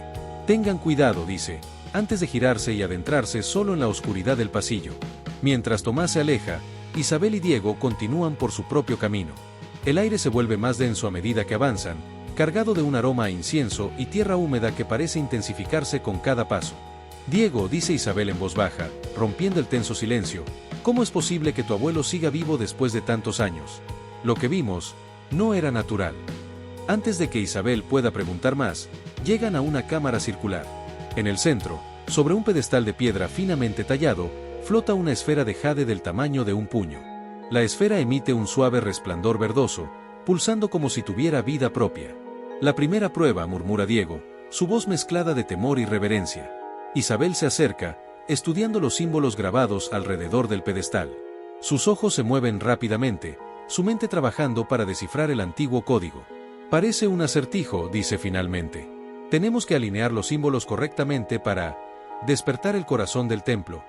Tengan cuidado, dice, antes de girarse y adentrarse solo en la oscuridad del pasillo. Mientras Tomás se aleja, Isabel y Diego continúan por su propio camino. El aire se vuelve más denso a medida que avanzan, cargado de un aroma a incienso y tierra húmeda que parece intensificarse con cada paso. Diego, dice Isabel en voz baja, rompiendo el tenso silencio, ¿cómo es posible que tu abuelo siga vivo después de tantos años? Lo que vimos no era natural. Antes de que Isabel pueda preguntar más, llegan a una cámara circular. En el centro, sobre un pedestal de piedra finamente tallado, flota una esfera de jade del tamaño de un puño. La esfera emite un suave resplandor verdoso, pulsando como si tuviera vida propia. La primera prueba, murmura Diego, su voz mezclada de temor y reverencia. Isabel se acerca, estudiando los símbolos grabados alrededor del pedestal. Sus ojos se mueven rápidamente, su mente trabajando para descifrar el antiguo código. Parece un acertijo, dice finalmente. Tenemos que alinear los símbolos correctamente para despertar el corazón del templo.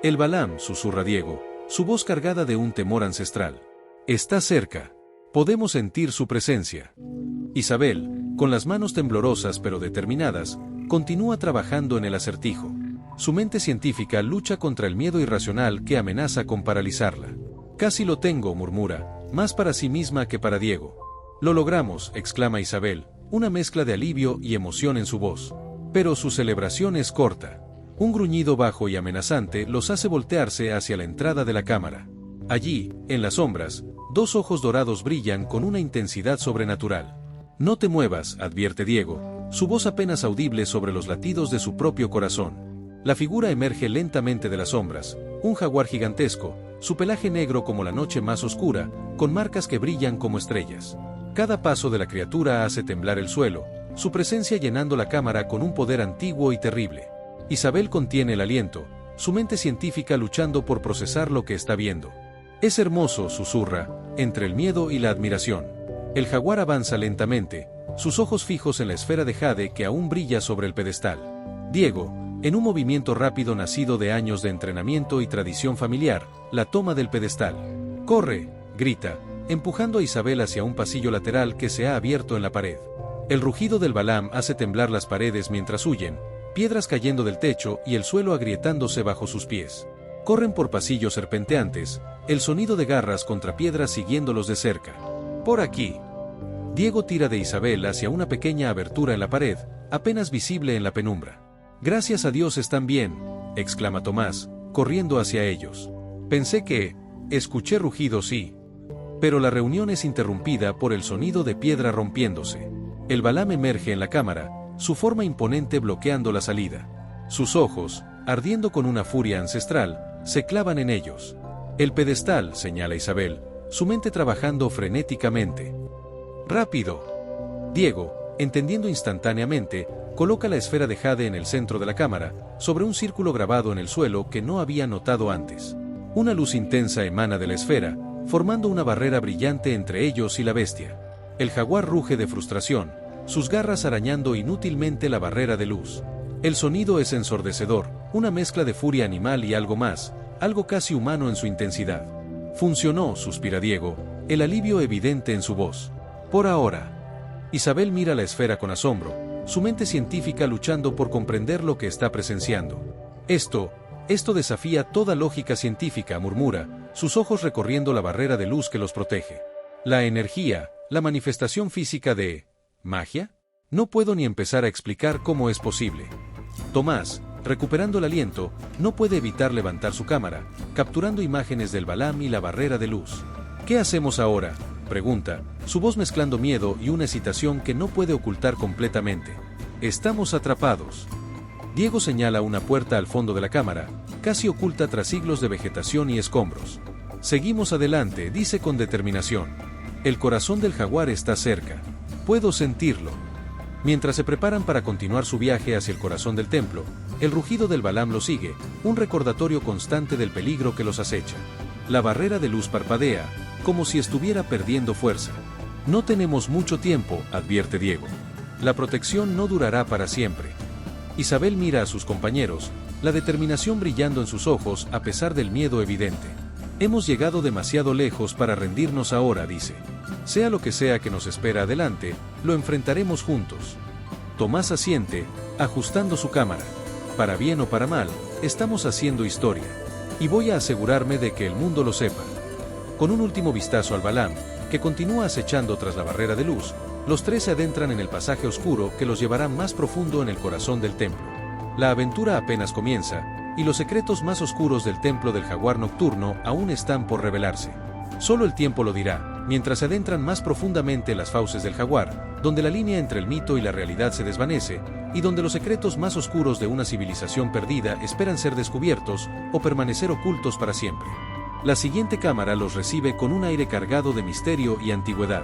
El Balam, susurra Diego, su voz cargada de un temor ancestral. Está cerca. Podemos sentir su presencia. Isabel, con las manos temblorosas pero determinadas, continúa trabajando en el acertijo. Su mente científica lucha contra el miedo irracional que amenaza con paralizarla. Casi lo tengo, murmura, más para sí misma que para Diego. Lo logramos, exclama Isabel, una mezcla de alivio y emoción en su voz. Pero su celebración es corta. Un gruñido bajo y amenazante los hace voltearse hacia la entrada de la cámara. Allí, en las sombras, 2 ojos dorados brillan con una intensidad sobrenatural. No te muevas, advierte Diego, su voz apenas audible sobre los latidos de su propio corazón. La figura emerge lentamente de las sombras, un jaguar gigantesco, su pelaje negro como la noche más oscura, con marcas que brillan como estrellas. Cada paso de la criatura hace temblar el suelo, su presencia llenando la cámara con un poder antiguo y terrible. Isabel contiene el aliento, su mente científica luchando por procesar lo que está viendo. Es hermoso, susurra, entre el miedo y la admiración. El jaguar avanza lentamente, sus ojos fijos en la esfera de jade que aún brilla sobre el pedestal. Diego, en un movimiento rápido nacido de años de entrenamiento y tradición familiar, la toma del pedestal. ¡Corre!, grita, empujando a Isabel hacia un pasillo lateral que se ha abierto en la pared. El rugido del Balam hace temblar las paredes mientras huyen, piedras cayendo del techo y el suelo agrietándose bajo sus pies. Corren por pasillos serpenteantes, el sonido de garras contra piedras siguiéndolos de cerca. Por aquí. Diego tira de Isabel hacia una pequeña abertura en la pared, apenas visible en la penumbra. Gracias a Dios están bien, exclama Tomás, corriendo hacia ellos. Pensé que escuché rugidos y... Pero la reunión es interrumpida por el sonido de piedra rompiéndose. El Balam emerge en la cámara, su forma imponente bloqueando la salida. Sus ojos, ardiendo con una furia ancestral, se clavan en ellos. El pedestal, señala Isabel, su mente trabajando frenéticamente. ¡Rápido! Diego, entendiendo instantáneamente, coloca la esfera de jade en el centro de la cámara, sobre un círculo grabado en el suelo que no había notado antes. Una luz intensa emana de la esfera, formando una barrera brillante entre ellos y la bestia. El jaguar ruge de frustración, sus garras arañando inútilmente la barrera de luz. El sonido es ensordecedor, una mezcla de furia animal y algo más, algo casi humano en su intensidad. Funcionó, suspira Diego, el alivio evidente en su voz. Por ahora. Isabel mira la esfera con asombro, su mente científica luchando por comprender lo que está presenciando. Esto Esto desafía toda lógica científica, murmura, sus ojos recorriendo la barrera de luz que los protege. La energía, la manifestación física de... ¿magia? No puedo ni empezar a explicar cómo es posible. Tomás, recuperando el aliento, no puede evitar levantar su cámara, capturando imágenes del Balam y la barrera de luz. ¿Qué hacemos ahora?, pregunta, su voz mezclando miedo y una excitación que no puede ocultar completamente. Estamos atrapados. Diego señala una puerta al fondo de la cámara, casi oculta tras siglos de vegetación y escombros. Seguimos adelante, dice con determinación. El corazón del jaguar está cerca. Puedo sentirlo. Mientras se preparan para continuar su viaje hacia el corazón del templo, el rugido del Balam lo sigue, un recordatorio constante del peligro que los acecha. La barrera de luz parpadea, como si estuviera perdiendo fuerza. No tenemos mucho tiempo, advierte Diego. La protección no durará para siempre. Isabel mira a sus compañeros, la determinación brillando en sus ojos a pesar del miedo evidente. Hemos llegado demasiado lejos para rendirnos ahora, dice. Sea lo que sea que nos espera adelante, lo enfrentaremos juntos. Tomás asiente, ajustando su cámara. Para bien o para mal, estamos haciendo historia. Y voy a asegurarme de que el mundo lo sepa. Con un último vistazo al Balam, que continúa acechando tras la barrera de luz, los tres se adentran en el pasaje oscuro que los llevará más profundo en el corazón del templo. La aventura apenas comienza, y los secretos más oscuros del templo del jaguar nocturno aún están por revelarse. Solo el tiempo lo dirá, mientras se adentran más profundamente en las fauces del jaguar, donde la línea entre el mito y la realidad se desvanece, y donde los secretos más oscuros de una civilización perdida esperan ser descubiertos o permanecer ocultos para siempre. La siguiente cámara los recibe con un aire cargado de misterio y antigüedad.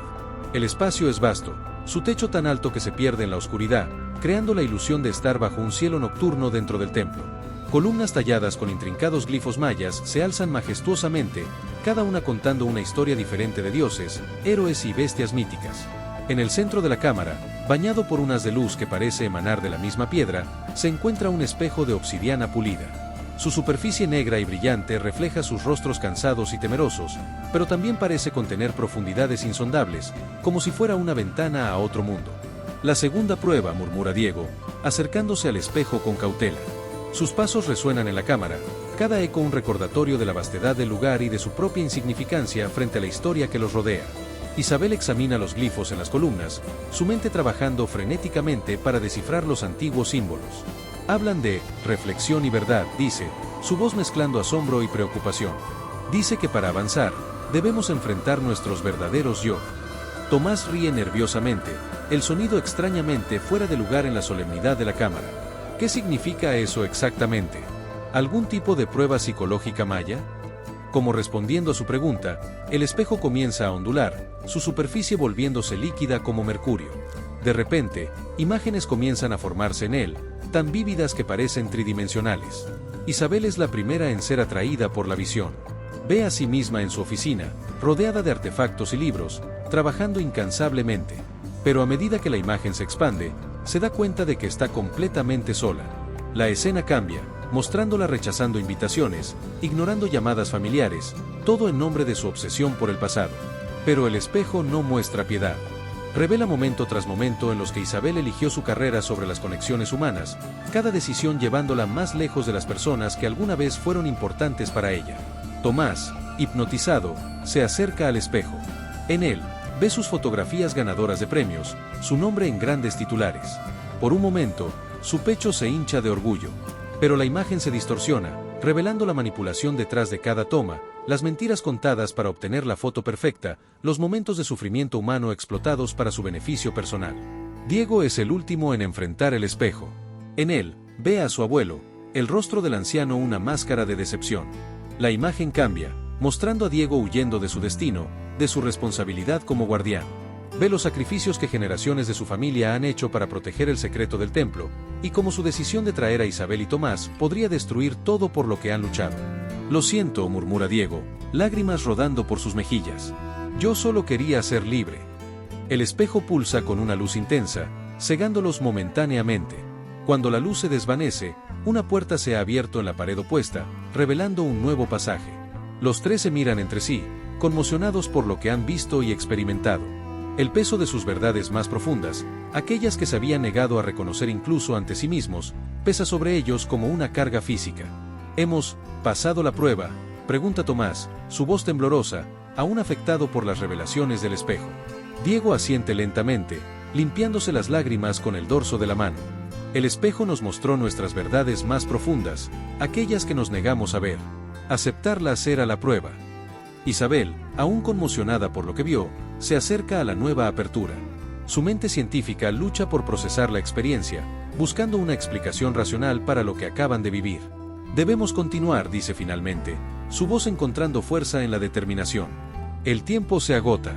El espacio es vasto, su techo tan alto que se pierde en la oscuridad, creando la ilusión de estar bajo un cielo nocturno dentro del templo. Columnas talladas con intrincados glifos mayas se alzan majestuosamente, cada una contando una historia diferente de dioses, héroes y bestias míticas. En el centro de la cámara, bañado por un haz de luz que parece emanar de la misma piedra, se encuentra un espejo de obsidiana pulida. Su superficie negra y brillante refleja sus rostros cansados y temerosos, pero también parece contener profundidades insondables, como si fuera una ventana a otro mundo. La segunda prueba, murmura Diego, acercándose al espejo con cautela. Sus pasos resuenan en la cámara, cada eco un recordatorio de la vastedad del lugar y de su propia insignificancia frente a la historia que los rodea. Isabel examina los glifos en las columnas, su mente trabajando frenéticamente para descifrar los antiguos símbolos. Hablan de reflexión y verdad, dice, su voz mezclando asombro y preocupación. Dice que para avanzar, debemos enfrentar nuestros verdaderos yo. Tomás ríe nerviosamente, el sonido extrañamente fuera de lugar en la solemnidad de la cámara. ¿Qué significa eso exactamente? ¿Algún tipo de prueba psicológica maya? Como respondiendo a su pregunta, el espejo comienza a ondular, su superficie volviéndose líquida como mercurio. De repente, imágenes comienzan a formarse en él, tan vívidas que parecen tridimensionales. Isabel es la primera en ser atraída por la visión. Ve a sí misma en su oficina, rodeada de artefactos y libros, trabajando incansablemente. Pero a medida que la imagen se expande, se da cuenta de que está completamente sola. La escena cambia, mostrándola rechazando invitaciones, ignorando llamadas familiares, todo en nombre de su obsesión por el pasado. Pero el espejo no muestra piedad. Revela momento tras momento en los que Isabel eligió su carrera sobre las conexiones humanas, cada decisión llevándola más lejos de las personas que alguna vez fueron importantes para ella. Tomás, hipnotizado, se acerca al espejo. En él, ve sus fotografías ganadoras de premios, su nombre en grandes titulares. Por un momento, su pecho se hincha de orgullo. Pero la imagen se distorsiona, revelando la manipulación detrás de cada toma, las mentiras contadas para obtener la foto perfecta, los momentos de sufrimiento humano explotados para su beneficio personal. Diego es el último en enfrentar el espejo. En él, ve a su abuelo, el rostro del anciano una máscara de decepción. La imagen cambia, mostrando a Diego huyendo de su destino, de su responsabilidad como guardián. Ve los sacrificios que generaciones de su familia han hecho para proteger el secreto del templo, y cómo su decisión de traer a Isabel y Tomás podría destruir todo por lo que han luchado. Lo siento, murmura Diego, lágrimas rodando por sus mejillas. Yo solo quería ser libre. El espejo pulsa con una luz intensa, cegándolos momentáneamente. Cuando la luz se desvanece, una puerta se ha abierto en la pared opuesta, revelando un nuevo pasaje. Los tres se miran entre sí, conmocionados por lo que han visto y experimentado. El peso de sus verdades más profundas, aquellas que se habían negado a reconocer incluso ante sí mismos, pesa sobre ellos como una carga física. ¿Hemos pasado la prueba?, pregunta Tomás, su voz temblorosa, aún afectado por las revelaciones del espejo. Diego asiente lentamente, limpiándose las lágrimas con el dorso de la mano. El espejo nos mostró nuestras verdades más profundas, aquellas que nos negamos a ver. Aceptarlas era la prueba. Isabel, aún conmocionada por lo que vio, se acerca a la nueva apertura. Su mente científica lucha por procesar la experiencia, buscando una explicación racional para lo que acaban de vivir. Debemos continuar, dice finalmente, su voz encontrando fuerza en la determinación. El tiempo se agota.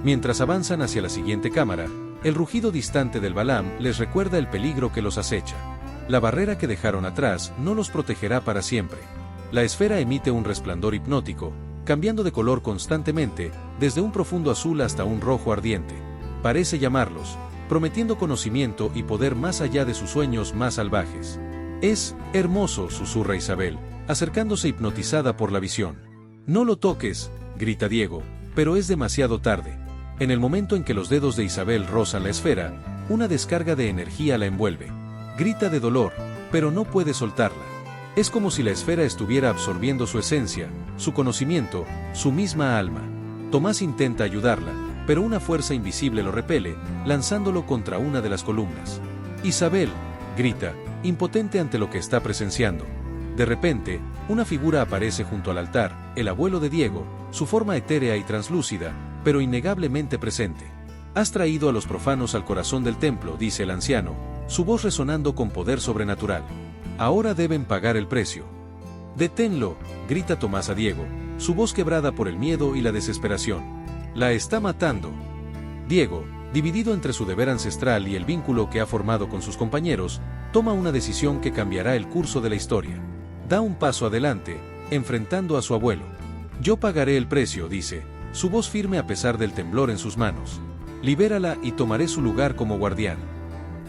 Mientras avanzan hacia la siguiente cámara, el rugido distante del Balam les recuerda el peligro que los acecha. La barrera que dejaron atrás no los protegerá para siempre. La esfera emite un resplandor hipnótico, cambiando de color constantemente, desde un profundo azul hasta un rojo ardiente. Parece llamarlos, prometiendo conocimiento y poder más allá de sus sueños más salvajes. Es hermoso, susurra Isabel, acercándose hipnotizada por la visión. No lo toques, grita Diego, pero es demasiado tarde. En el momento en que los dedos de Isabel rozan la esfera, una descarga de energía la envuelve. Grita de dolor, pero no puede soltarla. Es como si la esfera estuviera absorbiendo su esencia, su conocimiento, su misma alma. Tomás intenta ayudarla, pero una fuerza invisible lo repele, lanzándolo contra una de las columnas. Isabel, grita, impotente ante lo que está presenciando. De repente, una figura aparece junto al altar, el abuelo de Diego, su forma etérea y translúcida, pero innegablemente presente. Has traído a los profanos al corazón del templo, dice el anciano, su voz resonando con poder sobrenatural. Ahora deben pagar el precio. Deténlo, grita Tomás a Diego, su voz quebrada por el miedo y la desesperación. La está matando. Diego, dividido entre su deber ancestral y el vínculo que ha formado con sus compañeros, toma una decisión que cambiará el curso de la historia. Da un paso adelante, enfrentando a su abuelo. Yo pagaré el precio, dice, su voz firme a pesar del temblor en sus manos. Libérala y tomaré su lugar como guardián.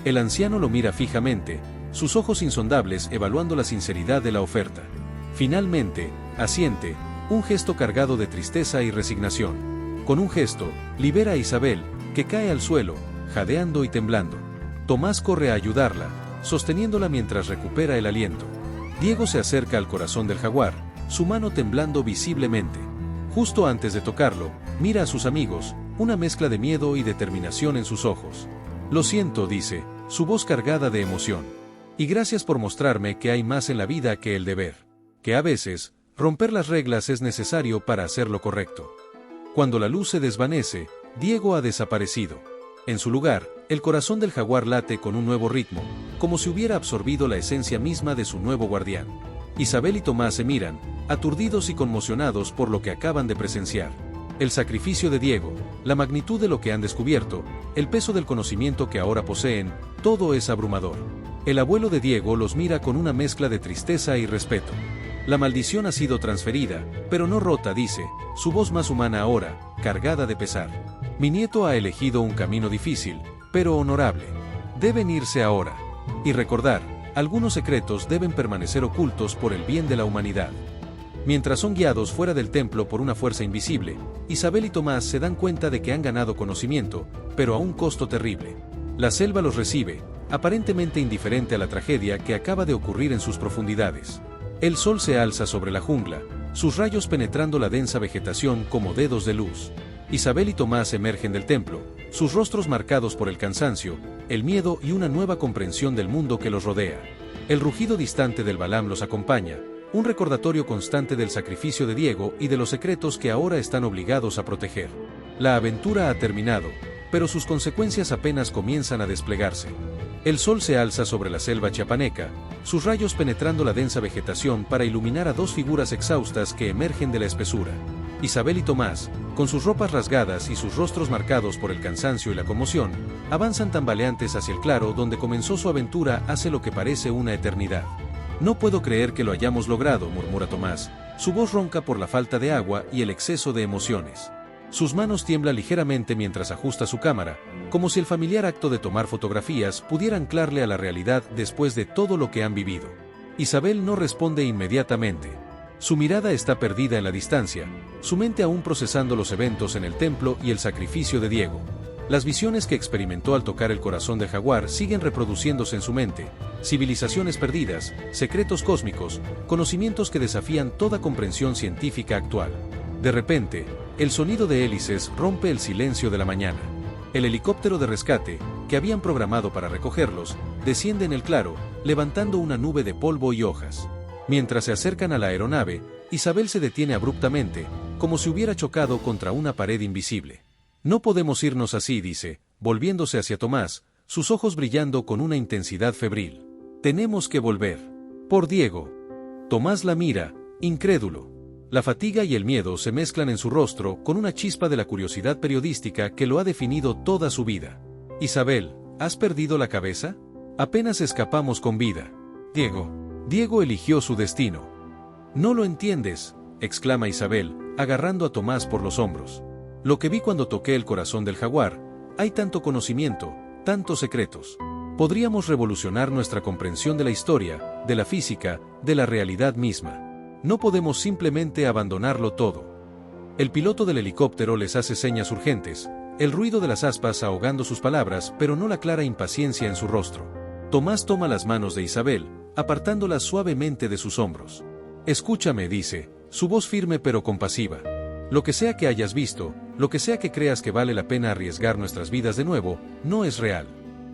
El anciano lo mira fijamente, sus ojos insondables evaluando la sinceridad de la oferta. Finalmente, asiente, un gesto cargado de tristeza y resignación. Con un gesto, libera a Isabel, que cae al suelo, jadeando y temblando. Tomás corre a ayudarla, sosteniéndola mientras recupera el aliento. Diego se acerca al corazón del jaguar, su mano temblando visiblemente. Justo antes de tocarlo, mira a sus amigos, una mezcla de miedo y determinación en sus ojos. Lo siento, dice, su voz cargada de emoción. Y gracias por mostrarme que hay más en la vida que el deber. Que a veces, romper las reglas es necesario para hacer lo correcto. Cuando la luz se desvanece, Diego ha desaparecido. En su lugar, el corazón del jaguar late con un nuevo ritmo, como si hubiera absorbido la esencia misma de su nuevo guardián. Isabel y Tomás se miran, aturdidos y conmocionados por lo que acaban de presenciar. El sacrificio de Diego, la magnitud de lo que han descubierto, el peso del conocimiento que ahora poseen, todo es abrumador. El abuelo de Diego los mira con una mezcla de tristeza y respeto. La maldición ha sido transferida, pero no rota, dice, su voz más humana ahora, cargada de pesar. Mi nieto ha elegido un camino difícil, pero honorable. Deben irse ahora. Y recordar, algunos secretos deben permanecer ocultos por el bien de la humanidad. Mientras son guiados fuera del templo por una fuerza invisible, Isabel y Tomás se dan cuenta de que han ganado conocimiento, pero a un costo terrible. La selva los recibe, aparentemente indiferente a la tragedia que acaba de ocurrir en sus profundidades. El sol se alza sobre la jungla, sus rayos penetrando la densa vegetación como dedos de luz. Isabel y Tomás emergen del templo, sus rostros marcados por el cansancio, el miedo y una nueva comprensión del mundo que los rodea. El rugido distante del Balam los acompaña, un recordatorio constante del sacrificio de Diego y de los secretos que ahora están obligados a proteger. La aventura ha terminado, pero sus consecuencias apenas comienzan a desplegarse. El sol se alza sobre la selva chiapaneca, sus rayos penetrando la densa vegetación para iluminar a dos figuras exhaustas que emergen de la espesura. Isabel y Tomás, con sus ropas rasgadas y sus rostros marcados por el cansancio y la conmoción, avanzan tambaleantes hacia el claro donde comenzó su aventura hace lo que parece una eternidad. No puedo creer que lo hayamos logrado, murmura Tomás, su voz ronca por la falta de agua y el exceso de emociones. Sus manos tiemblan ligeramente mientras ajusta su cámara, como si el familiar acto de tomar fotografías pudiera anclarle a la realidad después de todo lo que han vivido. Isabel no responde inmediatamente. Su mirada está perdida en la distancia, su mente aún procesando los eventos en el templo y el sacrificio de Diego. Las visiones que experimentó al tocar el corazón del jaguar siguen reproduciéndose en su mente: civilizaciones perdidas, secretos cósmicos, conocimientos que desafían toda comprensión científica actual. De repente, el sonido de hélices rompe el silencio de la mañana. El helicóptero de rescate, que habían programado para recogerlos, desciende en el claro, levantando una nube de polvo y hojas. Mientras se acercan a la aeronave, Isabel se detiene abruptamente, como si hubiera chocado contra una pared invisible. No podemos irnos así, dice, volviéndose hacia Tomás, sus ojos brillando con una intensidad febril. Tenemos que volver. Por Diego. Tomás la mira, incrédulo. La fatiga y el miedo se mezclan en su rostro con una chispa de la curiosidad periodística que lo ha definido toda su vida. Isabel, ¿has perdido la cabeza? Apenas escapamos con vida. Diego eligió su destino. No lo entiendes, exclama Isabel, agarrando a Tomás por los hombros. Lo que vi cuando toqué el corazón del jaguar, hay tanto conocimiento, tantos secretos. Podríamos revolucionar nuestra comprensión de la historia, de la física, de la realidad misma. No podemos simplemente abandonarlo todo. El piloto del helicóptero les hace señas urgentes, el ruido de las aspas ahogando sus palabras, pero no la clara impaciencia en su rostro. Tomás toma las manos de Isabel, apartándolas suavemente de sus hombros. Escúchame, dice, su voz firme pero compasiva. Lo que sea que hayas visto, lo que sea que creas que vale la pena arriesgar nuestras vidas de nuevo, no es real.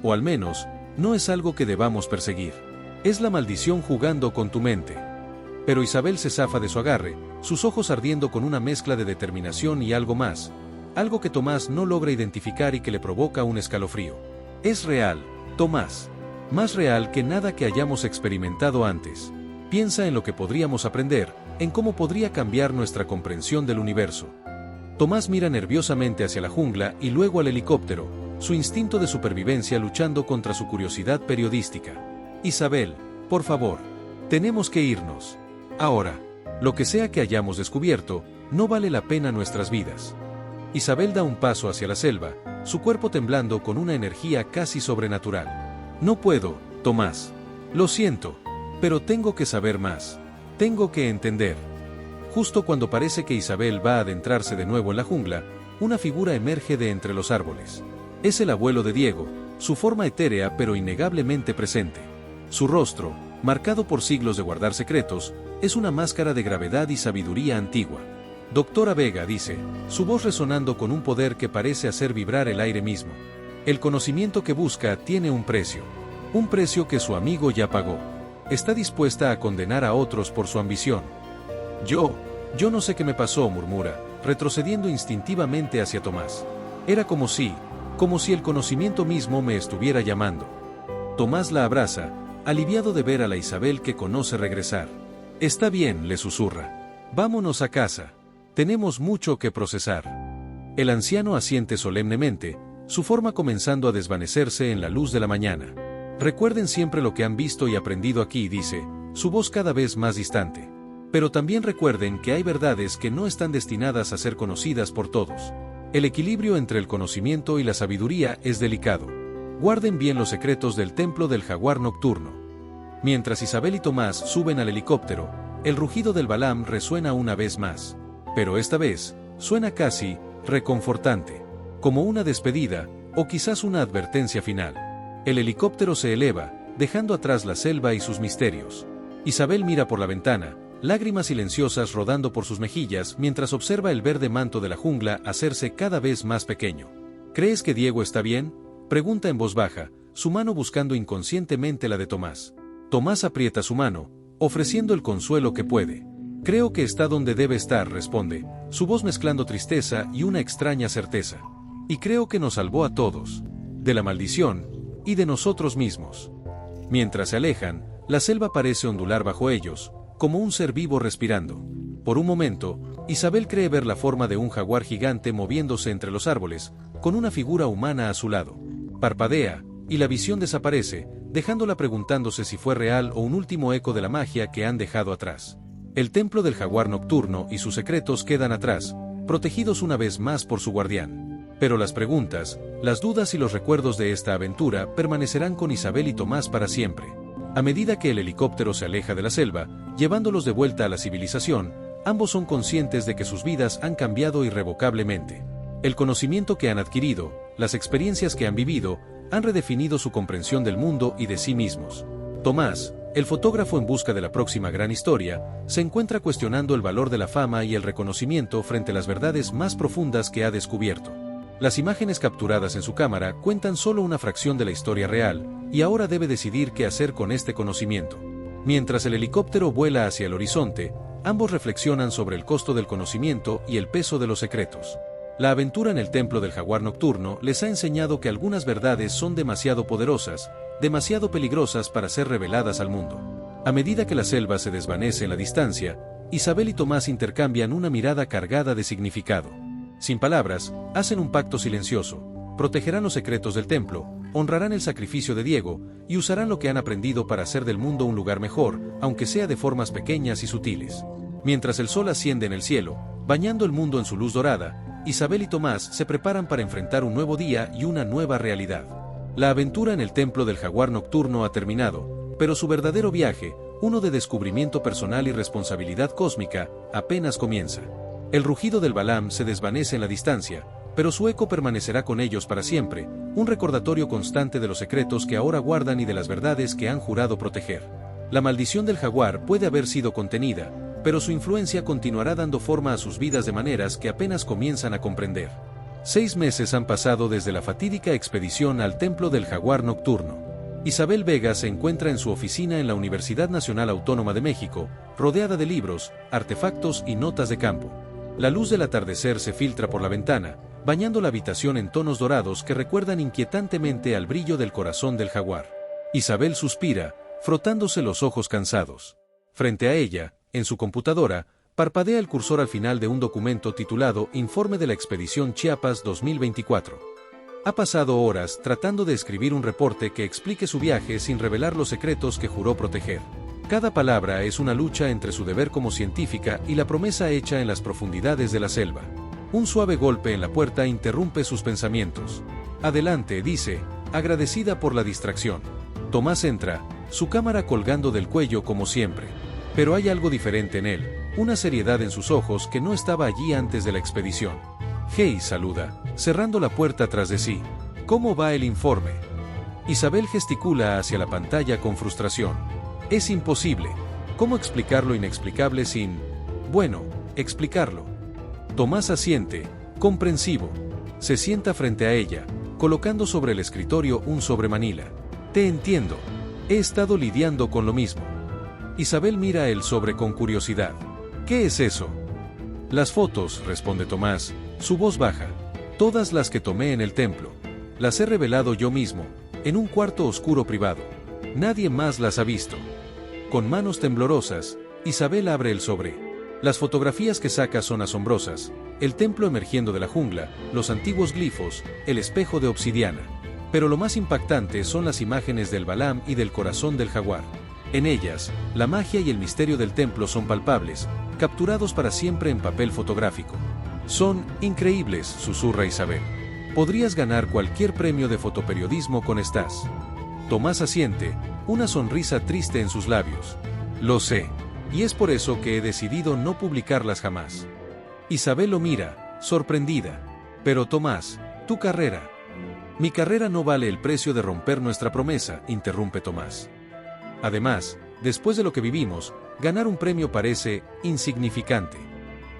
O al menos, no es algo que debamos perseguir. Es la maldición jugando con tu mente. Pero Isabel se zafa de su agarre, sus ojos ardiendo con una mezcla de determinación y algo más, algo que Tomás no logra identificar y que le provoca un escalofrío. Es real, Tomás. Más real que nada que hayamos experimentado antes. Piensa en lo que podríamos aprender, en cómo podría cambiar nuestra comprensión del universo. Tomás mira nerviosamente hacia la jungla y luego al helicóptero, su instinto de supervivencia luchando contra su curiosidad periodística. Isabel, por favor, tenemos que irnos. Ahora, lo que sea que hayamos descubierto, no vale la pena nuestras vidas. Isabel da un paso hacia la selva, su cuerpo temblando con una energía casi sobrenatural. No puedo, Tomás. Lo siento, pero tengo que saber más. Tengo que entender. Justo cuando parece que Isabel va a adentrarse de nuevo en la jungla, una figura emerge de entre los árboles. Es el abuelo de Diego, su forma etérea pero innegablemente presente. Su rostro, marcado por siglos de guardar secretos, es una máscara de gravedad y sabiduría antigua. Doctora Vega, dice, su voz resonando con un poder que parece hacer vibrar el aire mismo. El conocimiento que busca tiene un precio que su amigo ya pagó. Está dispuesta a condenar a otros por su ambición. Yo no sé qué me pasó, murmura, retrocediendo instintivamente hacia Tomás. Era como si el conocimiento mismo me estuviera llamando. Tomás la abraza, aliviado de ver a la Isabel que conoce regresar. Está bien, le susurra. Vámonos a casa. Tenemos mucho que procesar. El anciano asiente solemnemente, su forma comenzando a desvanecerse en la luz de la mañana. Recuerden siempre lo que han visto y aprendido aquí, dice, su voz cada vez más distante. Pero también recuerden que hay verdades que no están destinadas a ser conocidas por todos. El equilibrio entre el conocimiento y la sabiduría es delicado. Guarden bien los secretos del templo del jaguar nocturno. Mientras Isabel y Tomás suben al helicóptero, el rugido del Balam resuena una vez más. Pero esta vez, suena casi reconfortante. Como una despedida, o quizás una advertencia final. El helicóptero se eleva, dejando atrás la selva y sus misterios. Isabel mira por la ventana, lágrimas silenciosas rodando por sus mejillas mientras observa el verde manto de la jungla hacerse cada vez más pequeño. ¿Crees que Diego está bien?, pregunta en voz baja, su mano buscando inconscientemente la de Tomás. Tomás aprieta su mano, ofreciendo el consuelo que puede. Creo que está donde debe estar, responde, su voz mezclando tristeza y una extraña certeza. Y creo que nos salvó a todos. De la maldición, y de nosotros mismos. Mientras se alejan, la selva parece ondular bajo ellos, como un ser vivo respirando. Por un momento, Isabel cree ver la forma de un jaguar gigante moviéndose entre los árboles, con una figura humana a su lado. Parpadea, y la visión desaparece, dejándola preguntándose si fue real o un último eco de la magia que han dejado atrás. El templo del jaguar nocturno y sus secretos quedan atrás, protegidos una vez más por su guardián. Pero las preguntas, las dudas y los recuerdos de esta aventura permanecerán con Isabel y Tomás para siempre. A medida que el helicóptero se aleja de la selva, llevándolos de vuelta a la civilización, ambos son conscientes de que sus vidas han cambiado irrevocablemente. El conocimiento que han adquirido, Las experiencias que han vivido han redefinido su comprensión del mundo y de sí mismos. Tomás, el fotógrafo en busca de la próxima gran historia, se encuentra cuestionando el valor de la fama y el reconocimiento frente a las verdades más profundas que ha descubierto. Las imágenes capturadas en su cámara cuentan solo una fracción de la historia real, y ahora debe decidir qué hacer con este conocimiento. Mientras el helicóptero vuela hacia el horizonte, ambos reflexionan sobre el costo del conocimiento y el peso de los secretos. La aventura en el templo del jaguar nocturno les ha enseñado que algunas verdades son demasiado poderosas, demasiado peligrosas para ser reveladas al mundo. A medida que la selva se desvanece en la distancia, Isabel y Tomás intercambian una mirada cargada de significado. Sin palabras, hacen un pacto silencioso: protegerán los secretos del templo, honrarán el sacrificio de Diego, y usarán lo que han aprendido para hacer del mundo un lugar mejor, aunque sea de formas pequeñas y sutiles. Mientras el sol asciende en el cielo, bañando el mundo en su luz dorada, Isabel y Tomás se preparan para enfrentar un nuevo día y una nueva realidad. La aventura en el templo del jaguar nocturno ha terminado, pero su verdadero viaje, uno de descubrimiento personal y responsabilidad cósmica, apenas comienza. El rugido del Balam se desvanece en la distancia, pero su eco permanecerá con ellos para siempre, un recordatorio constante de los secretos que ahora guardan y de las verdades que han jurado proteger. La maldición del jaguar puede haber sido contenida, pero su influencia continuará dando forma a sus vidas de maneras que apenas comienzan a comprender. 6 meses han pasado desde la fatídica expedición al templo del jaguar nocturno. Isabel Vega se encuentra en su oficina en la Universidad Nacional Autónoma de México, rodeada de libros, artefactos y notas de campo. La luz del atardecer se filtra por la ventana, bañando la habitación en tonos dorados que recuerdan inquietantemente al brillo del corazón del jaguar. Isabel suspira, frotándose los ojos cansados. Frente a ella, en su computadora, parpadea el cursor al final de un documento titulado Informe de la Expedición Chiapas 2024. Ha pasado horas tratando de escribir un reporte que explique su viaje sin revelar los secretos que juró proteger. Cada palabra es una lucha entre su deber como científica y la promesa hecha en las profundidades de la selva. Un suave golpe en la puerta interrumpe sus pensamientos. Adelante, dice, agradecida por la distracción. Tomás entra, su cámara colgando del cuello como siempre. Pero hay algo diferente en él, una seriedad en sus ojos que no estaba allí antes de la expedición. Hey, saluda, cerrando la puerta tras de sí. ¿Cómo va el informe? Isabel gesticula hacia la pantalla con frustración. Es imposible. ¿Cómo explicar lo inexplicable sin, bueno, explicarlo? Tomás asiente, comprensivo. Se sienta frente a ella, colocando sobre el escritorio un sobremanila. Te entiendo. He estado lidiando con lo mismo. Isabel mira el sobre con curiosidad. ¿Qué es eso? Las fotos, responde Tomás, su voz baja. Todas las que tomé en el templo. Las he revelado yo mismo, en un cuarto oscuro privado. Nadie más las ha visto. Con manos temblorosas, Isabel abre el sobre. Las fotografías que saca son asombrosas: el templo emergiendo de la jungla, los antiguos glifos, el espejo de obsidiana. Pero lo más impactante son las imágenes del Balam y del corazón del jaguar. En ellas, la magia y el misterio del templo son palpables, capturados para siempre en papel fotográfico. Son increíbles, susurra Isabel. Podrías ganar cualquier premio de fotoperiodismo con estas. Tomás asiente, una sonrisa triste en sus labios. Lo sé, y es por eso que he decidido no publicarlas jamás. Isabel lo mira, sorprendida. Pero Tomás, tu carrera. Mi carrera no vale el precio de romper nuestra promesa, interrumpe Tomás. Además, después de lo que vivimos, ganar un premio parece insignificante.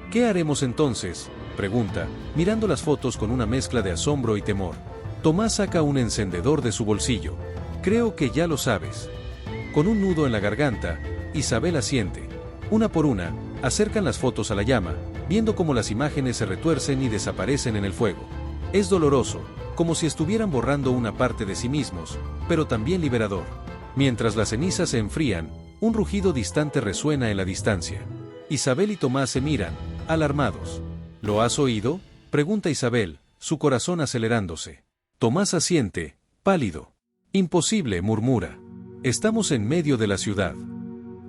¿Qué haremos entonces?, pregunta, mirando las fotos con una mezcla de asombro y temor. Tomás saca un encendedor de su bolsillo. Creo que ya lo sabes. Con un nudo en la garganta, Isabel asiente. Una por una, acercan las fotos a la llama, viendo cómo las imágenes se retuercen y desaparecen en el fuego. Es doloroso, como si estuvieran borrando una parte de sí mismos, pero también liberador. Mientras las cenizas se enfrían, un rugido distante resuena en la distancia. Isabel y Tomás se miran, alarmados. ¿Lo has oído?, pregunta Isabel, su corazón acelerándose. Tomás asiente, pálido. Imposible, murmura. Estamos en medio de la ciudad.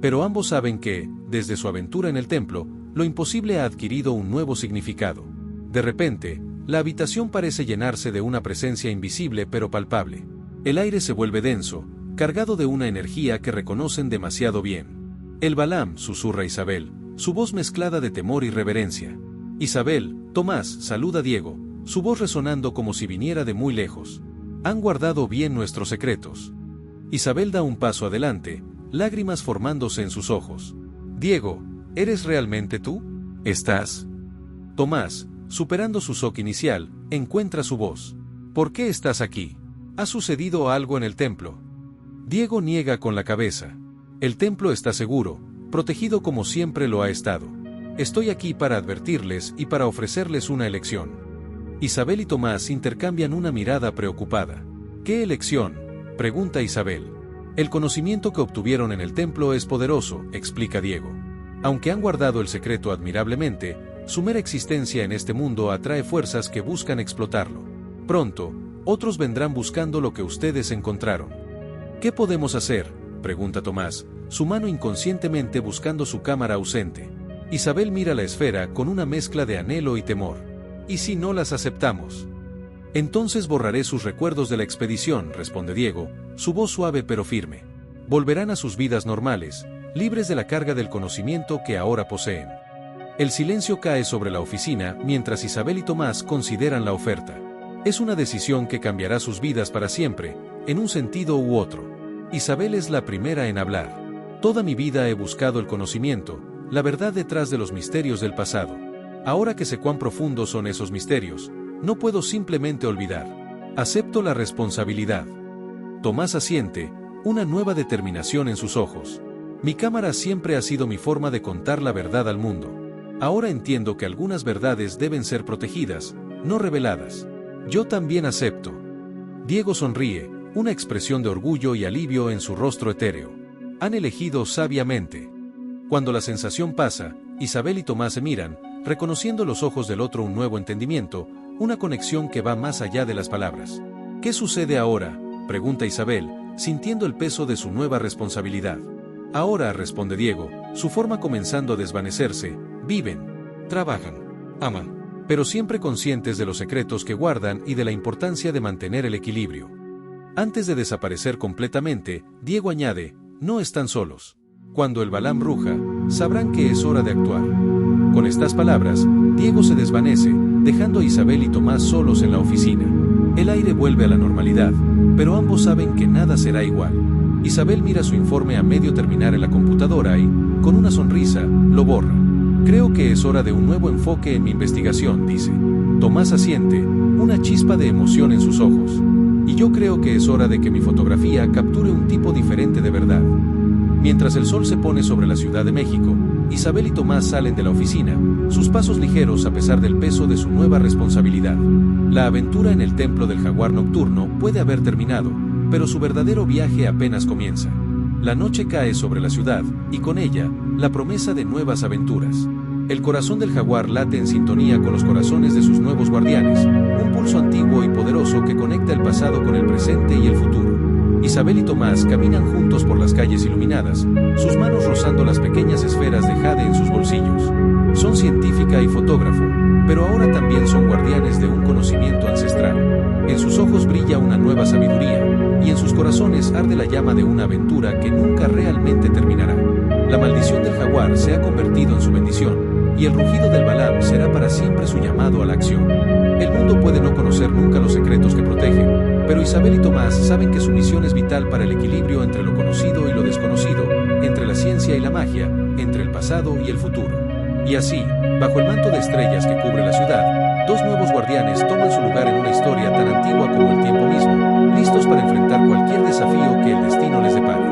Pero ambos saben que, desde su aventura en el templo, lo imposible ha adquirido un nuevo significado. De repente, la habitación parece llenarse de una presencia invisible pero palpable. El aire se vuelve denso, cargado de una energía que reconocen demasiado bien. El Balam, susurra Isabel, su voz mezclada de temor y reverencia. Isabel, Tomás, saluda a Diego, su voz resonando como si viniera de muy lejos. Han guardado bien nuestros secretos. Isabel da un paso adelante, lágrimas formándose en sus ojos. Diego, ¿eres realmente tú? ¿Estás? Tomás, superando su shock inicial, encuentra su voz. ¿Por qué estás aquí? ¿Ha sucedido algo en el templo? Diego niega con la cabeza. El templo está seguro, protegido como siempre lo ha estado. Estoy aquí para advertirles y para ofrecerles una elección. Isabel y Tomás intercambian una mirada preocupada. ¿Qué elección?, pregunta Isabel. El conocimiento que obtuvieron en el templo es poderoso, explica Diego. Aunque han guardado el secreto admirablemente, su mera existencia en este mundo atrae fuerzas que buscan explotarlo. Pronto, otros vendrán buscando lo que ustedes encontraron. ¿Qué podemos hacer?, pregunta Tomás, su mano inconscientemente buscando su cámara ausente. Isabel mira la esfera con una mezcla de anhelo y temor. ¿Y si no las aceptamos? Entonces borraré sus recuerdos de la expedición, responde Diego, su voz suave pero firme. Volverán a sus vidas normales, libres de la carga del conocimiento que ahora poseen. El silencio cae sobre la oficina mientras Isabel y Tomás consideran la oferta. Es una decisión que cambiará sus vidas para siempre, en un sentido u otro. Isabel es la primera en hablar. Toda mi vida he buscado el conocimiento, la verdad detrás de los misterios del pasado. Ahora que sé cuán profundos son esos misterios, no puedo simplemente olvidar. Acepto la responsabilidad. Tomás asiente, una nueva determinación en sus ojos. Mi cámara siempre ha sido mi forma de contar la verdad al mundo. Ahora entiendo que algunas verdades deben ser protegidas, no reveladas. Yo también acepto. Diego sonríe, una expresión de orgullo y alivio en su rostro etéreo. Han elegido sabiamente. Cuando la sensación pasa, Isabel y Tomás se miran, reconociendo los ojos del otro un nuevo entendimiento, una conexión que va más allá de las palabras. ¿Qué sucede ahora?, pregunta Isabel, sintiendo el peso de su nueva responsabilidad. Ahora, responde Diego, su forma comenzando a desvanecerse, viven, trabajan, aman, pero siempre conscientes de los secretos que guardan y de la importancia de mantener el equilibrio. Antes de desaparecer completamente, Diego añade, no están solos. Cuando el Balam ruja, sabrán que es hora de actuar. Con estas palabras, Diego se desvanece, dejando a Isabel y Tomás solos en la oficina. El aire vuelve a la normalidad, pero ambos saben que nada será igual. Isabel mira su informe a medio terminar en la computadora y, con una sonrisa, lo borra. Creo que es hora de un nuevo enfoque en mi investigación, dice. Tomás asiente, una chispa de emoción en sus ojos. Y yo creo que es hora de que mi fotografía capture un tipo diferente de verdad. Mientras el sol se pone sobre la Ciudad de México, Isabel y Tomás salen de la oficina, sus pasos ligeros a pesar del peso de su nueva responsabilidad. La aventura en el templo del jaguar nocturno puede haber terminado, pero su verdadero viaje apenas comienza. La noche cae sobre la ciudad, y con ella, la promesa de nuevas aventuras. El corazón del jaguar late en sintonía con los corazones de sus nuevos guardianes, un pulso antiguo y poderoso que conecta el pasado con el presente y el futuro. Isabel y Tomás caminan juntos por las calles iluminadas, sus manos rozando las pequeñas esferas de jade en sus bolsillos. Son científica y fotógrafo, pero ahora también son guardianes de un conocimiento ancestral. En sus ojos brilla una nueva sabiduría, y en sus corazones arde la llama de una aventura que nunca realmente terminará. La maldición del jaguar se ha convertido en su bendición, y el rugido del Balam será para siempre su llamado a la acción. El mundo puede no conocer nunca los secretos que protegen, pero Isabel y Tomás saben que su misión es vital para el equilibrio entre lo conocido y lo desconocido, entre la ciencia y la magia, entre el pasado y el futuro. Y así, bajo el manto de estrellas que cubre la ciudad, dos nuevos guardianes toman su lugar en una historia tan antigua como el tiempo mismo, listos para enfrentar cualquier desafío que el destino les depare.